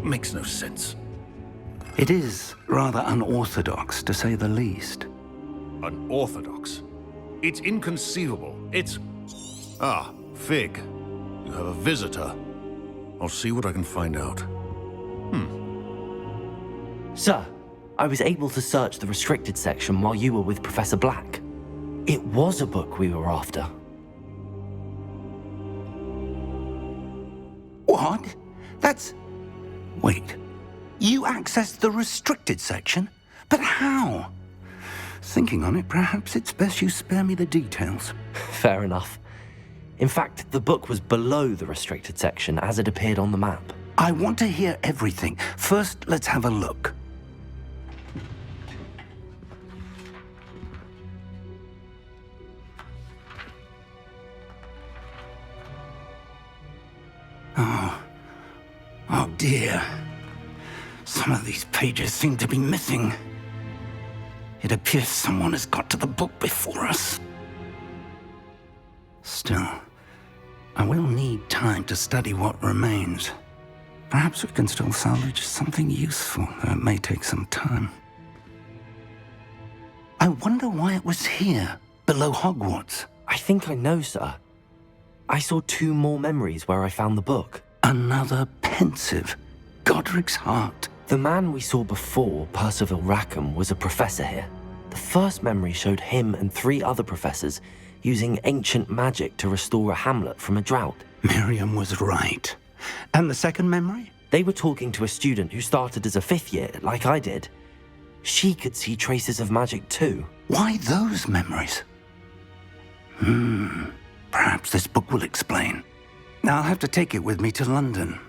S14: Makes no sense.
S7: It is rather unorthodox, to say the least.
S14: Unorthodox? It's inconceivable. It's... Ah, Fig. You have a visitor. I'll see what I can find out.
S2: Sir, I was able to search the restricted section while you were with Professor Black. It was a book we were after.
S7: What? That's... Wait. You accessed the restricted section? But how? Thinking on it, perhaps it's best you spare me the details.
S2: Fair enough. In fact, the book was below the restricted section as it appeared on the map.
S7: I want to hear everything. First, let's have a look. Oh dear. Some of these pages seem to be missing. It appears someone has got to the book before us. Still, I will need time to study what remains. Perhaps we can still salvage something useful, though it may take some time. I wonder why it was here, below Hogwarts.
S2: I think I know, sir. I saw 2 more memories where I found the book.
S7: Another pensive. Godric's heart.
S2: The man we saw before, Percival Rackham, was a professor here. The first memory showed him and 3 other professors using ancient magic to restore a hamlet from a drought.
S7: Miriam was right. And the second memory?
S2: They were talking to a student who started as a 5th year, like I did. She could see traces of magic too.
S7: Why those memories? Perhaps this book will explain. I'll have to take it with me to London.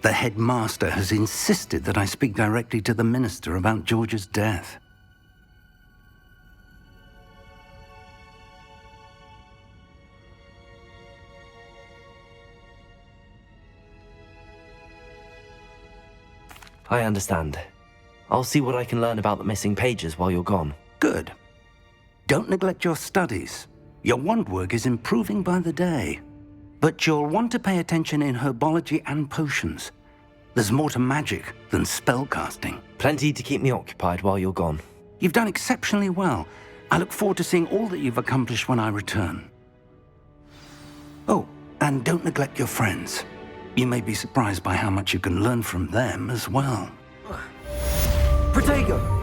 S7: The headmaster has insisted that I speak directly to the minister about George's death.
S2: I understand. I'll see what I can learn about the missing pages while you're gone.
S7: Good. Don't neglect your studies. Your wand work is improving by the day. But you'll want to pay attention in herbology and potions. There's more to magic than spellcasting.
S2: Plenty to keep me occupied while you're gone.
S7: You've done exceptionally well. I look forward to seeing all that you've accomplished when I return. Oh, and don't neglect your friends. You may be surprised by how much you can learn from them as well.
S2: Protego!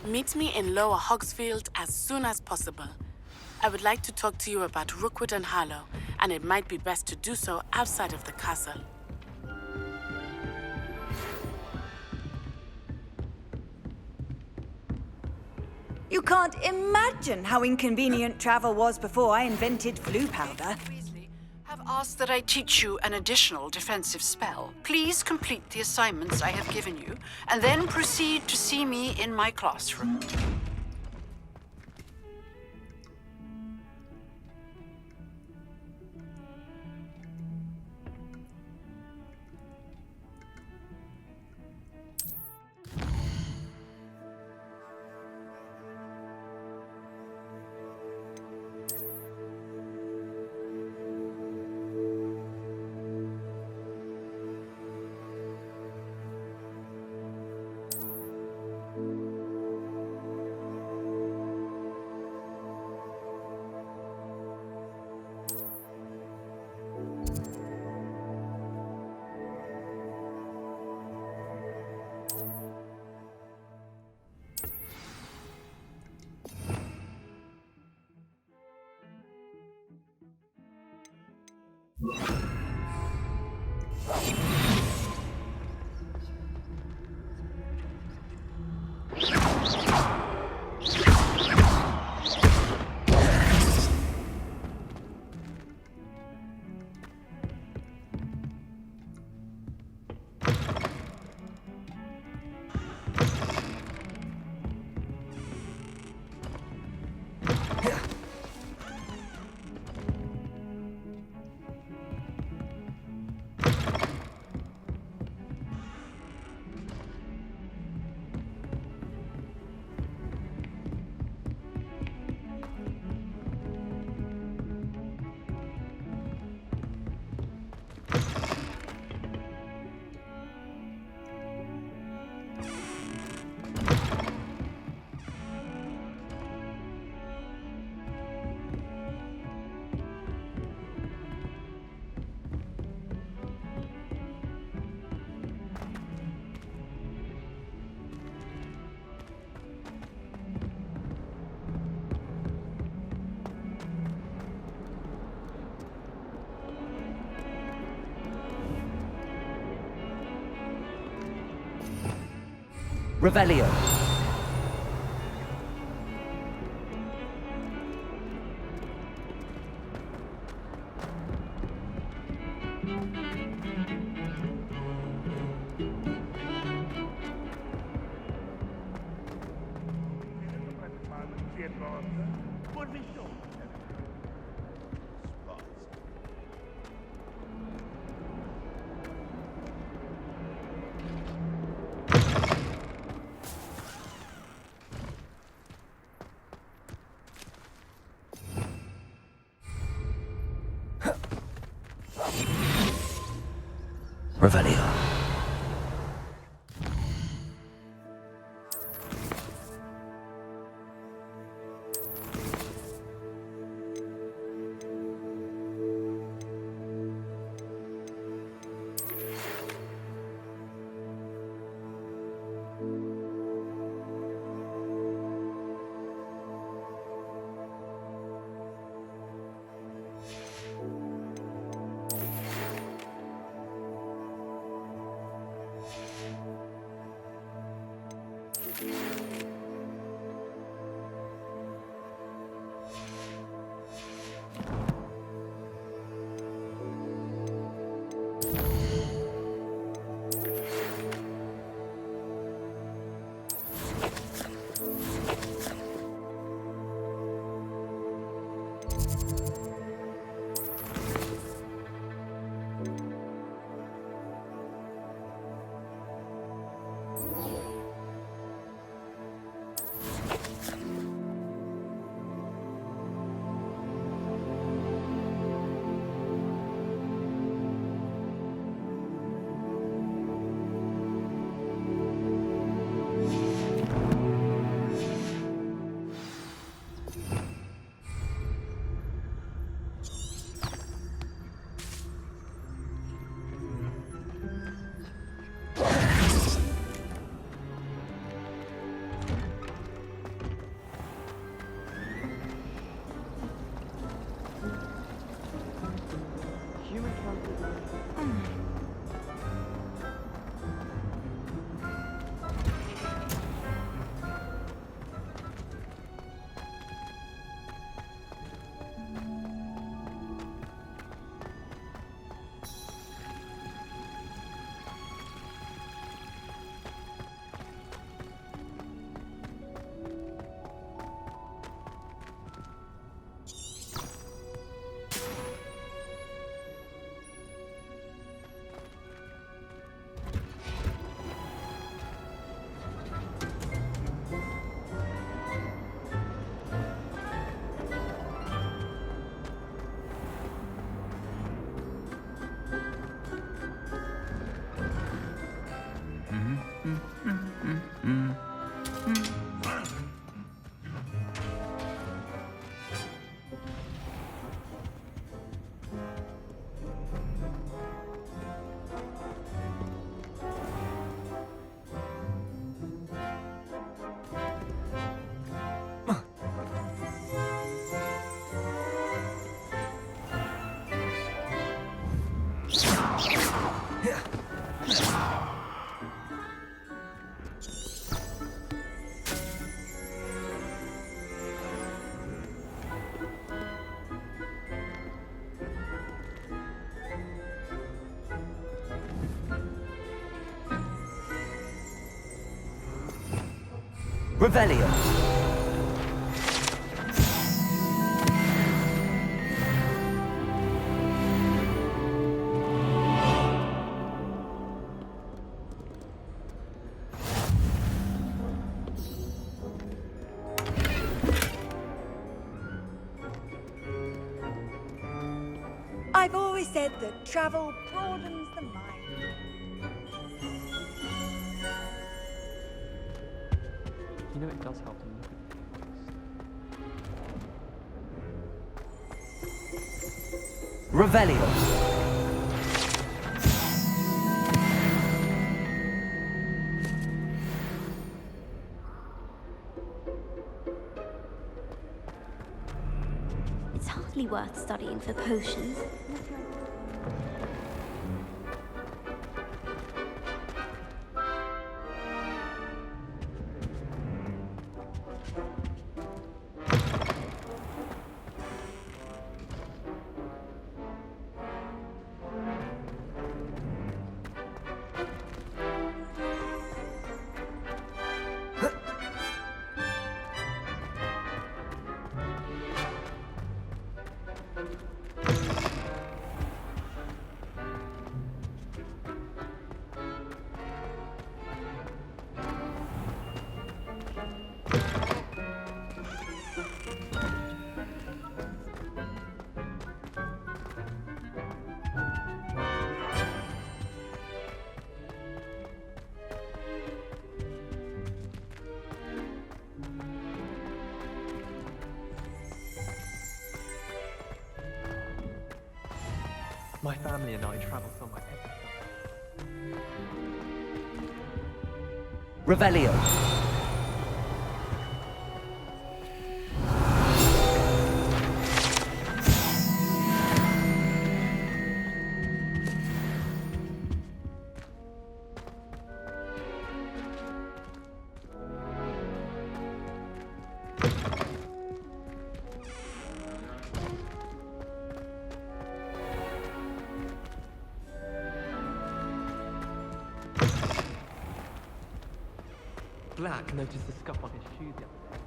S17: Meet me in Lower Hogsfield as soon as possible. I would like to talk to you about Rookwood and Harlow, and it might be best to do so outside of the castle.
S18: You can't imagine how inconvenient travel was before I invented flu powder.
S6: Have asked that I teach you an additional defensive spell. Please complete the assignments I have given you, and then proceed to see me in my classroom.
S4: Revelio.
S2: Revelio.
S4: Revelio.
S18: I've always said that travel broadens the mind.
S19: You know, it does help to look at
S4: Revelio.
S3: It's hardly worth studying for potions.
S19: My family and I travel somewhere every
S4: Revelio.
S19: Black noticed the scuff on his shoe the other day.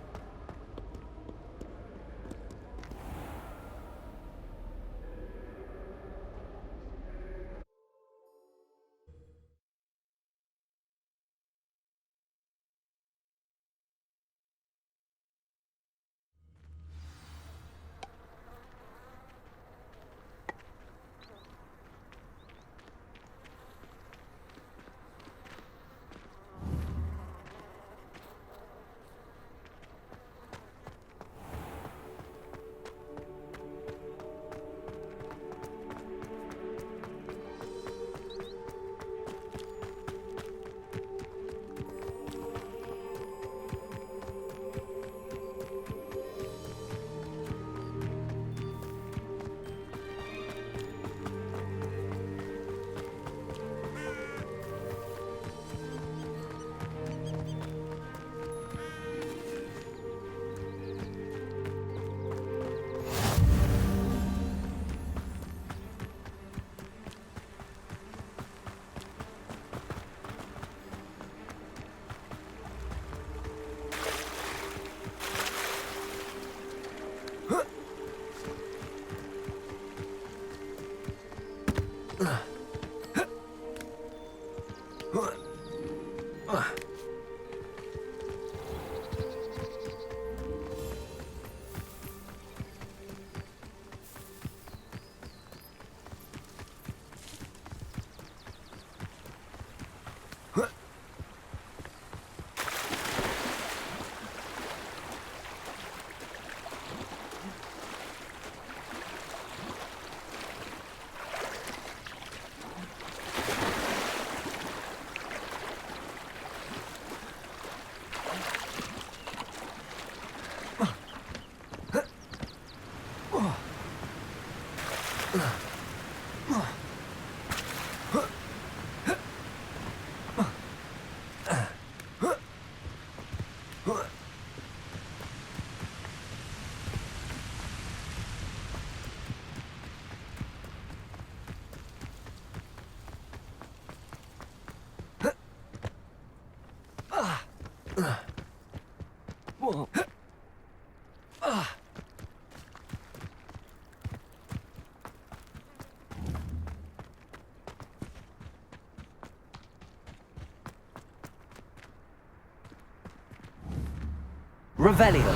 S2: Revelio.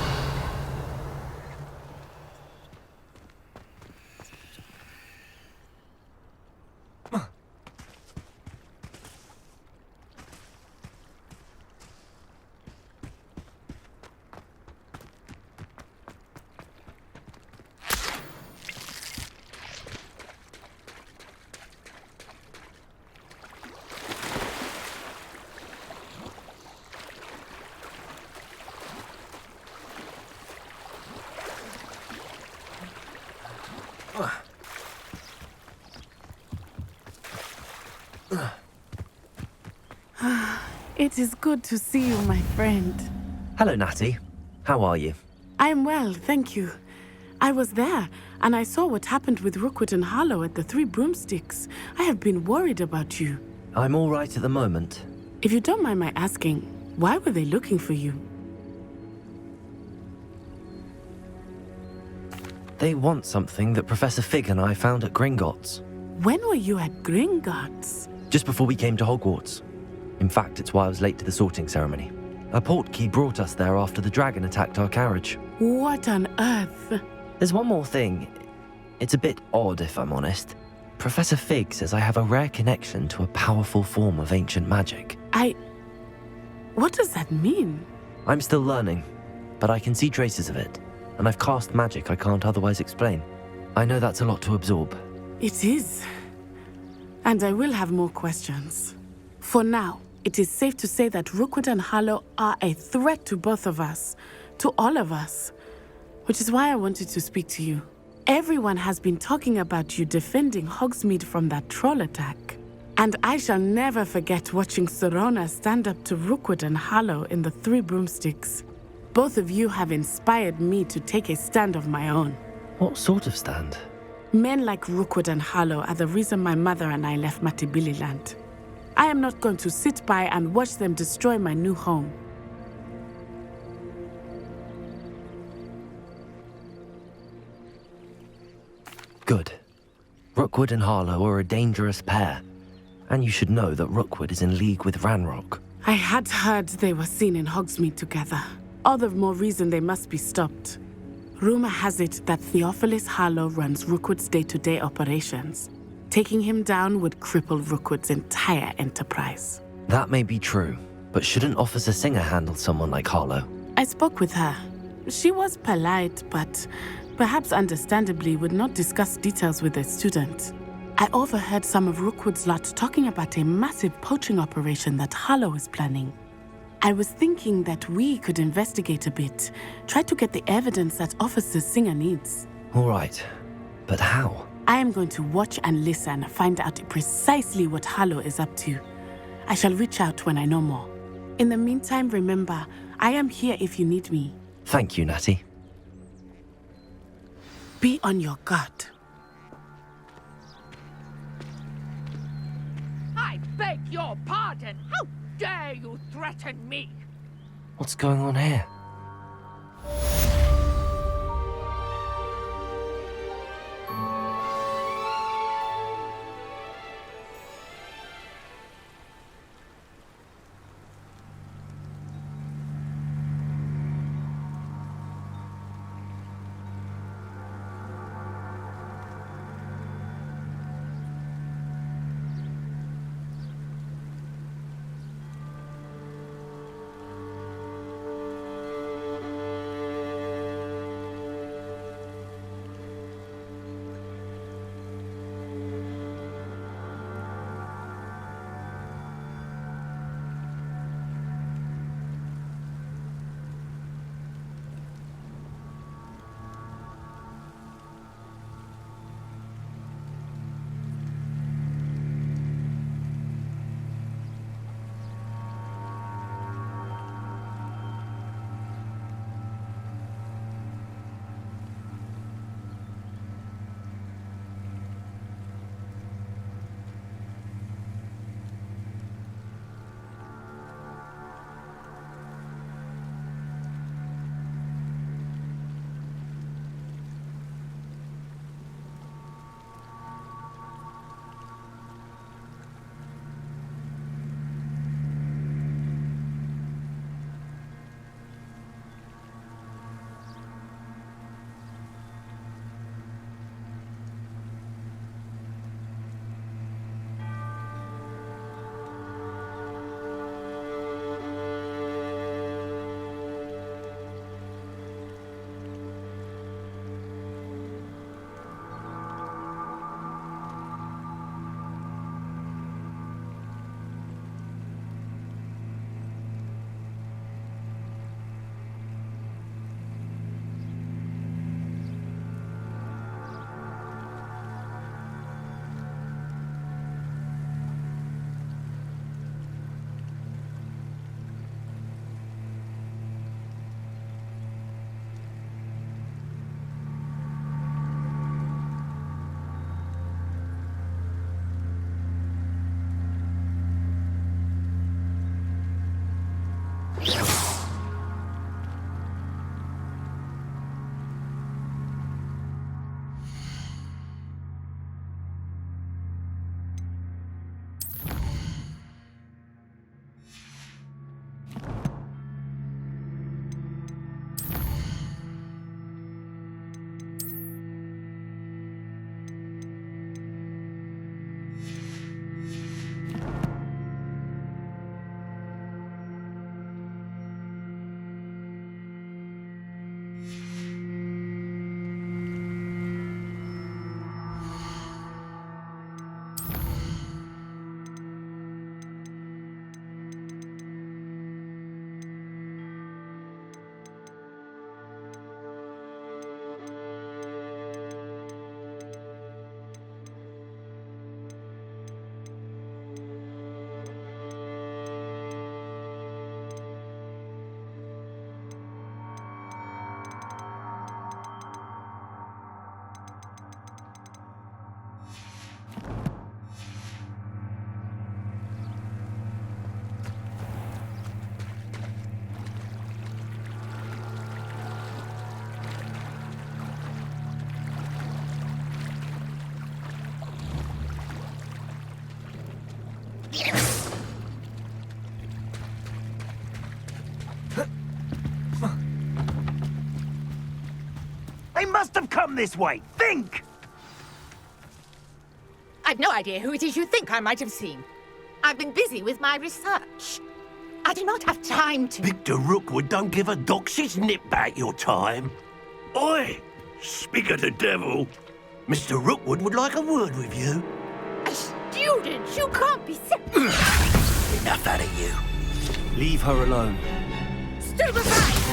S17: It is good to see you, my friend.
S2: Hello, Natty. How are you?
S17: I am well, thank you. I was there, and I saw what happened with Rookwood and Harlow at the Three Broomsticks. I have been worried about you.
S2: I'm all right at the moment.
S17: If you don't mind my asking, why were they looking for you?
S2: They want something that Professor Fig and I found at Gringotts.
S17: When were you at Gringotts?
S2: Just before we came to Hogwarts. In fact, it's why I was late to the sorting ceremony. A portkey brought us there after the dragon attacked our carriage.
S17: What on earth?
S2: There's one more thing. It's a bit odd, if I'm honest. Professor Fig says I have a rare connection to a powerful form of ancient magic.
S17: What does that mean?
S2: I'm still learning, but I can see traces of it, and I've cast magic I can't otherwise explain. I know that's a lot to absorb.
S17: It is. And I will have more questions. For now, it is safe to say that Rookwood and Harlow are a threat to both of us, to all of us, which is why I wanted to speak to you. Everyone has been talking about you defending Hogsmeade from that troll attack. And I shall never forget watching Sorona stand up to Rookwood and Harlow in the Three Broomsticks. Both of you have inspired me to take a stand of my own.
S2: What sort of stand?
S17: Men like Rookwood and Harlow are the reason my mother and I left Matibili-land. I am not going to sit by and watch them destroy my new home.
S2: Good. Rookwood and Harlow are a dangerous pair, and you should know that Rookwood is in league with Ranrock.
S17: I had heard they were seen in Hogsmeade together. All the more reason they must be stopped. Rumor has it that Theophilus Harlow runs Rookwood's day-to-day operations. Taking him down would cripple Rookwood's entire enterprise.
S2: That may be true, but shouldn't Officer Singer handle someone like Harlow?
S17: I spoke with her. She was polite, but perhaps understandably would not discuss details with a student. I overheard some of Rookwood's lot talking about a massive poaching operation that Harlow is planning. I was thinking that we could investigate a bit, try to get the evidence that Officer Singer needs.
S2: All right, but how?
S17: I am going to watch and listen, find out precisely what Harlow is up to. I shall reach out when I know more. In the meantime, remember, I am here if you need me.
S2: Thank you, Natty.
S17: Be on your guard.
S10: I beg your pardon. How dare you threaten me?
S2: What's going on here?
S20: They must have come this way. Think!
S10: I've no idea who it is you think I might have seen. I've been busy with my research. I do not have time to...
S12: Victor Rookwood don't give a doxy's nip back your time. Oi! Speak of the devil. Mr. Rookwood would like a word with you.
S10: A student? You can't be serious.
S12: Enough out of you.
S2: Leave her alone.
S10: Stand aside!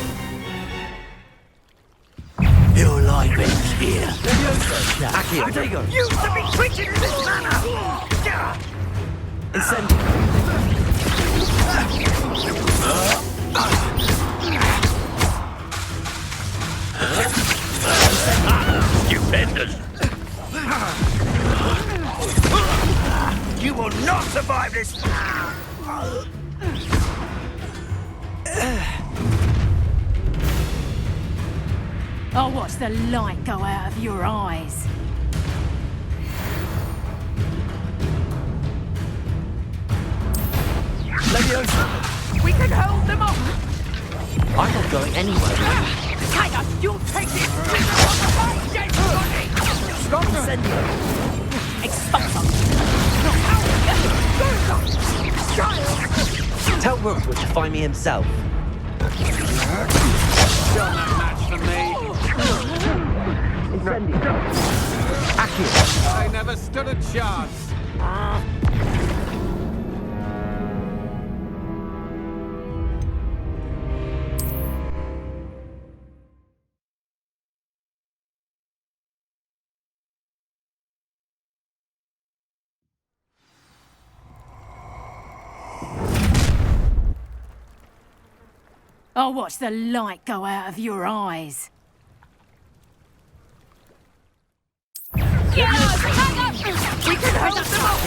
S12: Your life ends here.
S2: Accio, there you go.
S20: Used to be treated in this manner!
S12: Stupendous.
S20: You will not survive this!
S13: I'll watch the light go out of your eyes.
S10: Leviosa! We can hold them off!
S2: I'm not going anywhere.
S10: Tiger, you'll take this! Stop her!
S2: Incendio!
S10: Expulsum!
S2: Tell Rookwood to find me himself.
S8: Still no match for me.
S2: Incendio! Accio!
S8: I never stood a chance.
S13: I'll watch the light go out of your eyes.
S10: We can hold them off!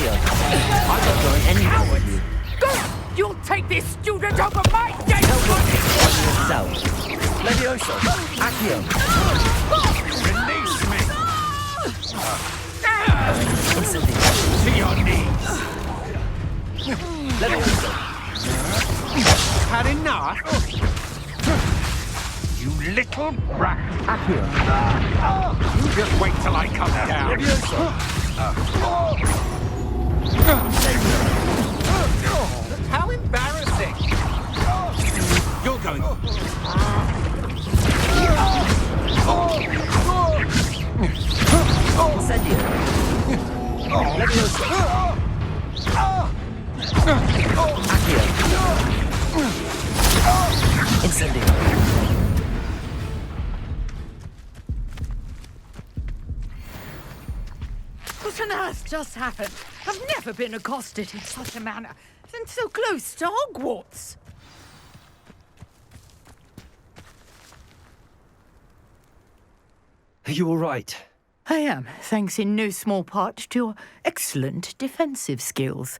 S2: I'm not going anywhere with you.
S10: Go! You'll take this student over my dead body!
S2: Yourself. Leviosa! Accio!
S20: Release me!
S2: Incendio!
S20: To your knees!
S2: Leviosa!
S8: Had enough?
S20: You little brat!
S2: Accio!
S20: You just wait till I come down!
S2: Leviosa!
S8: How embarrassing!
S20: You're going...
S2: Incendio! Leviosa! Accio! Incendio!
S10: What on earth just happened? I've never been accosted in such a manner, and so close to Hogwarts.
S2: Are you all right?
S16: I am, thanks in no small part to your excellent defensive skills.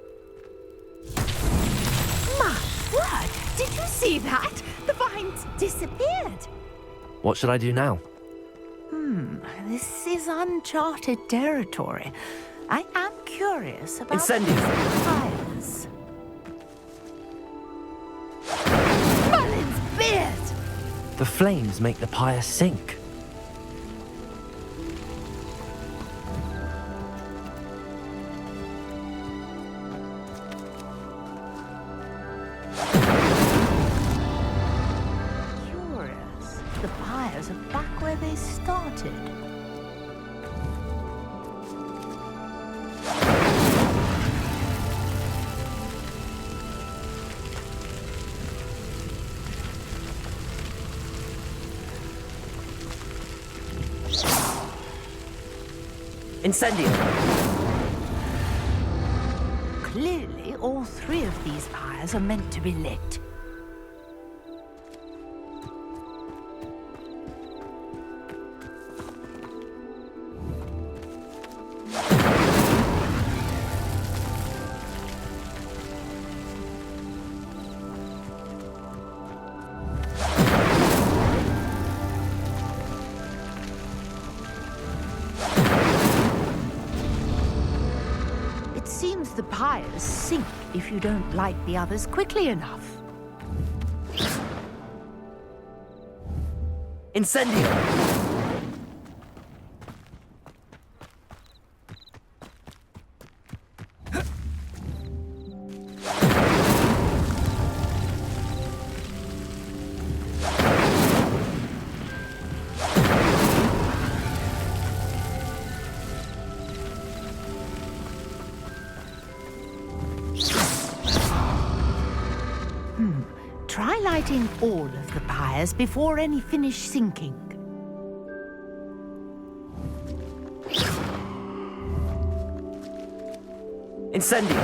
S16: see that? The vines disappeared.
S2: What should I do now?
S16: This is uncharted territory. I am curious about
S2: Incendio!
S16: these fires.
S1: Merlin's beard!
S2: The flames make the pyre sink.
S16: Curious. The pyres are back where they started.
S2: Incendio!
S16: Clearly, all three of these pyres are meant to be lit. It seems the pyres sink if you don't light the others quickly enough.
S2: Incendio!
S16: Try lighting all of the pyres before any finish sinking.
S2: Incendio!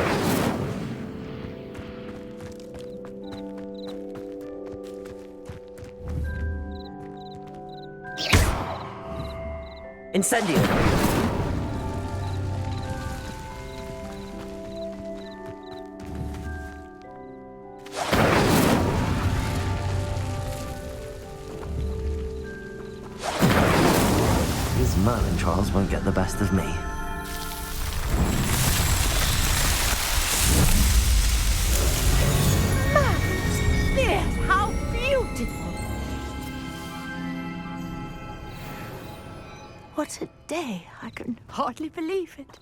S2: Incendio! These Merlin trials won't get the best of me.
S16: Yes, how beautiful! What a day! I can hardly believe it.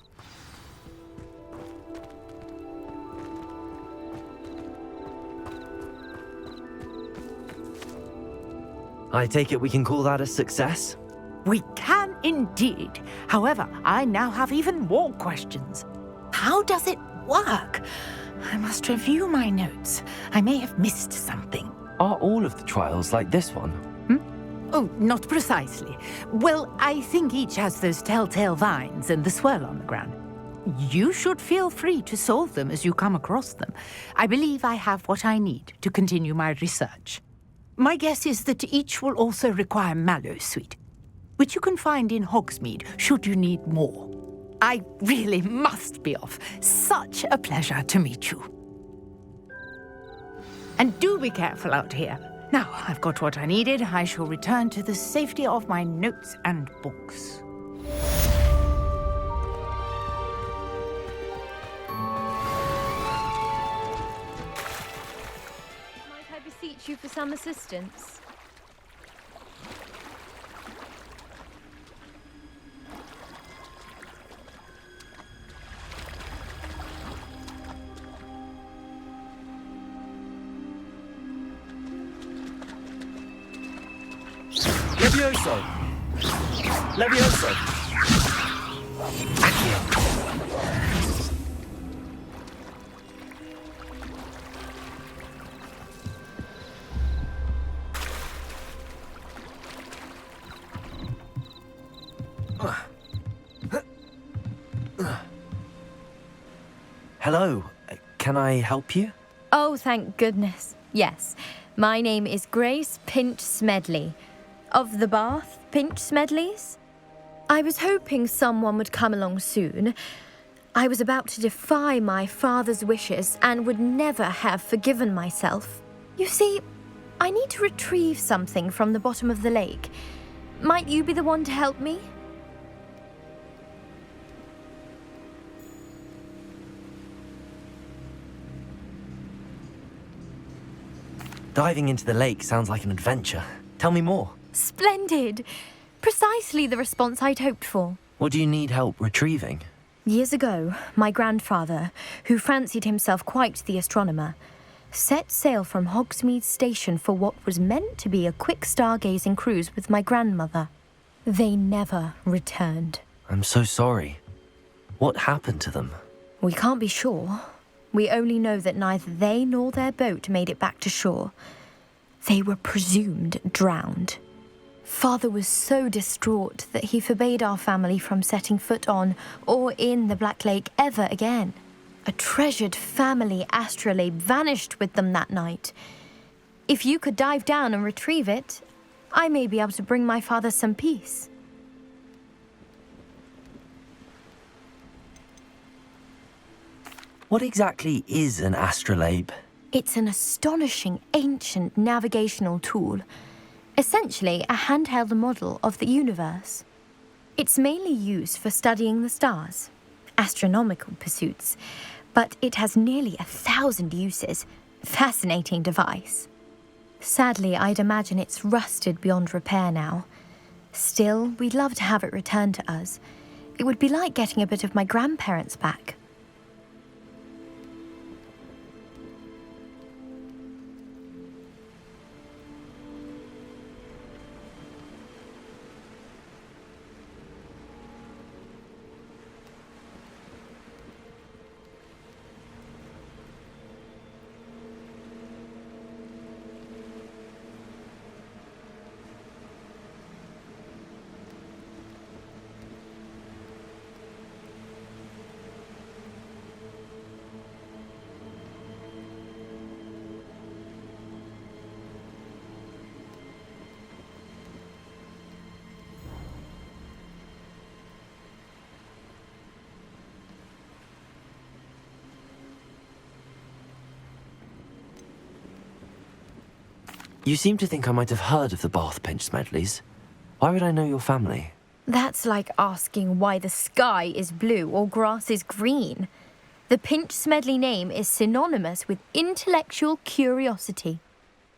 S2: I take it we can call that a success?
S16: We can indeed. However, I now have even more questions. How does it work? I must review my notes. I may have missed something.
S2: Are all of the trials like this one?
S16: Oh, not precisely. Well, I think each has those telltale vines and the swirl on the ground. You should feel free to solve them as you come across them. I believe I have what I need to continue my research. My guess is that each will also require mallow sweet, which you can find in Hogsmeade should you need more. I really must be off. Such a pleasure to meet you. And do be careful out here. Now I've got what I needed, I shall return to the safety of my notes and books.
S21: Might I beseech you for some assistance?
S2: Levioso! Levioso! Accio! Hello, can I help you?
S21: Oh, thank goodness. Yes. My name is Grace Pinch Smedley. Of the Bath Pinch Smedleys? I was hoping someone would come along soon. I was about to defy my father's wishes and would never have forgiven myself. You see, I need to retrieve something from the bottom of the lake. Might you be the one to help me?
S2: Diving into the lake sounds like an adventure. Tell me more.
S21: Splendid! Precisely the response I'd hoped for.
S2: What do you need help retrieving?
S21: Years ago, my grandfather, who fancied himself quite the astronomer, set sail from Hogsmeade Station for what was meant to be a quick stargazing cruise with my grandmother. They never returned.
S2: I'm so sorry. What happened to them?
S21: We can't be sure. We only know that neither they nor their boat made it back to shore. They were presumed drowned. Father was so distraught that he forbade our family from setting foot on or in the Black Lake ever again. A treasured family astrolabe vanished with them that night. If you could dive down and retrieve it, I may be able to bring my father some peace.
S2: What exactly is an astrolabe?
S21: It's an astonishing ancient navigational tool, essentially a handheld model of the universe. It's mainly used for studying the stars, astronomical pursuits, but it has nearly 1,000 uses. Fascinating device. Sadly, I'd imagine it's rusted beyond repair now. Still, we'd love to have it returned to us. It would be like getting a bit of my grandparents back.
S2: You seem to think I might have heard of the Bath Pinch Smedleys. Why would I know your family?
S21: That's like asking why the sky is blue or grass is green. The Pinch Smedley name is synonymous with intellectual curiosity.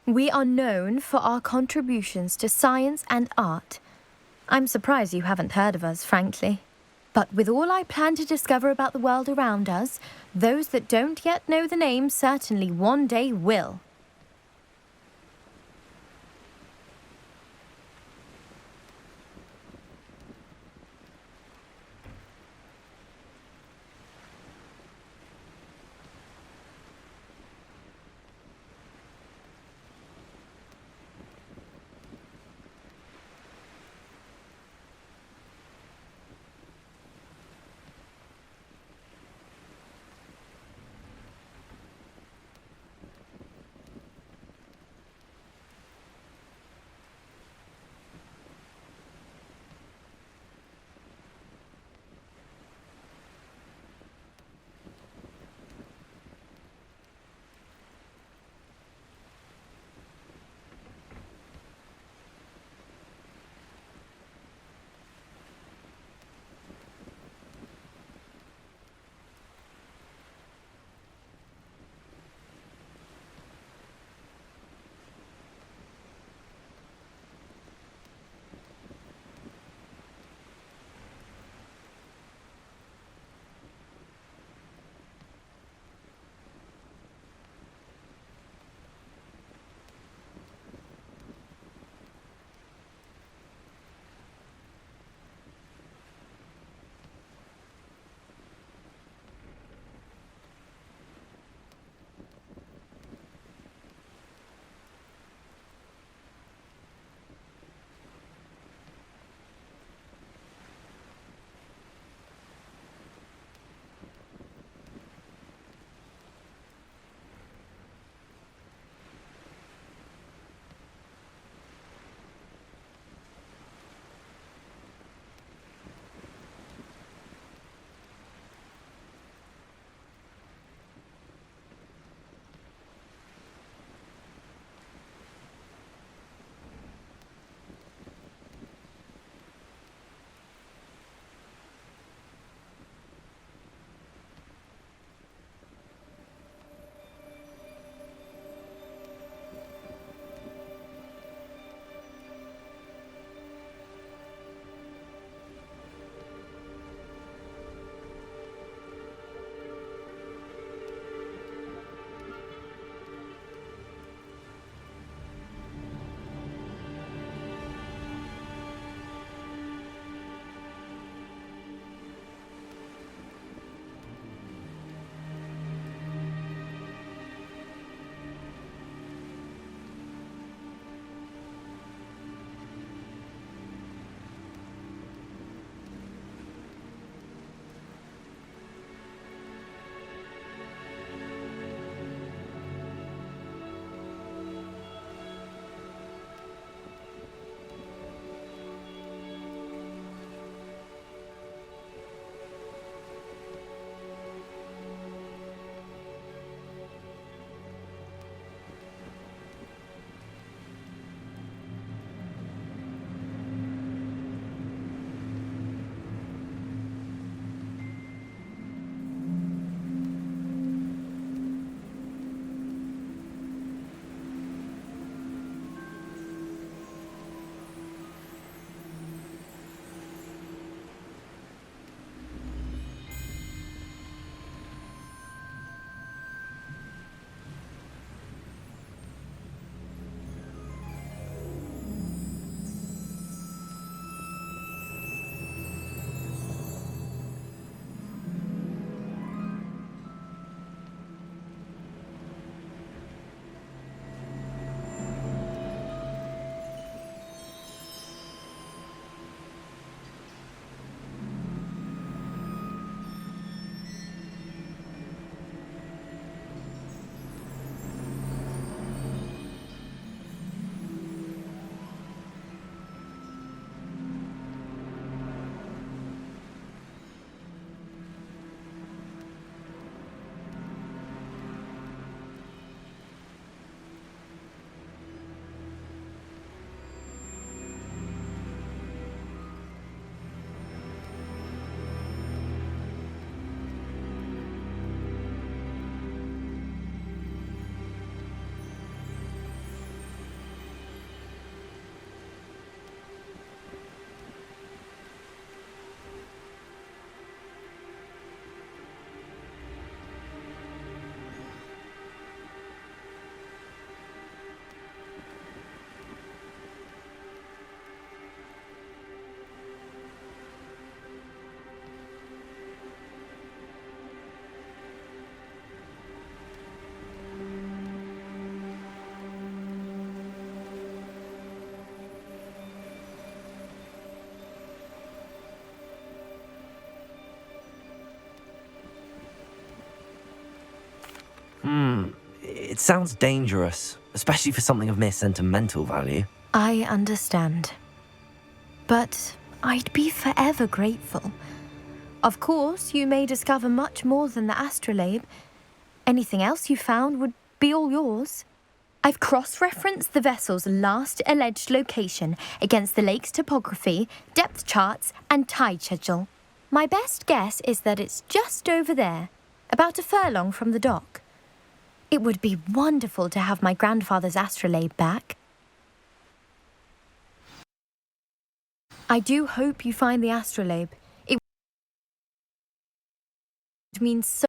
S21: We are known for our contributions to science and art. I'm surprised you haven't heard of us, frankly. But with all I plan to discover about the world around us, those that don't yet know the name certainly one day will.
S2: It sounds dangerous, especially for something of mere sentimental value.
S21: I understand. But I'd be forever grateful. Of course, you may discover much more than the astrolabe. Anything else you found would be all yours. I've cross-referenced the vessel's last alleged location against the lake's topography, depth charts, and tide schedule. My best guess is that it's just over there, about a furlong from the dock. It would be wonderful to have my grandfather's astrolabe back. I do hope you find the astrolabe. It means so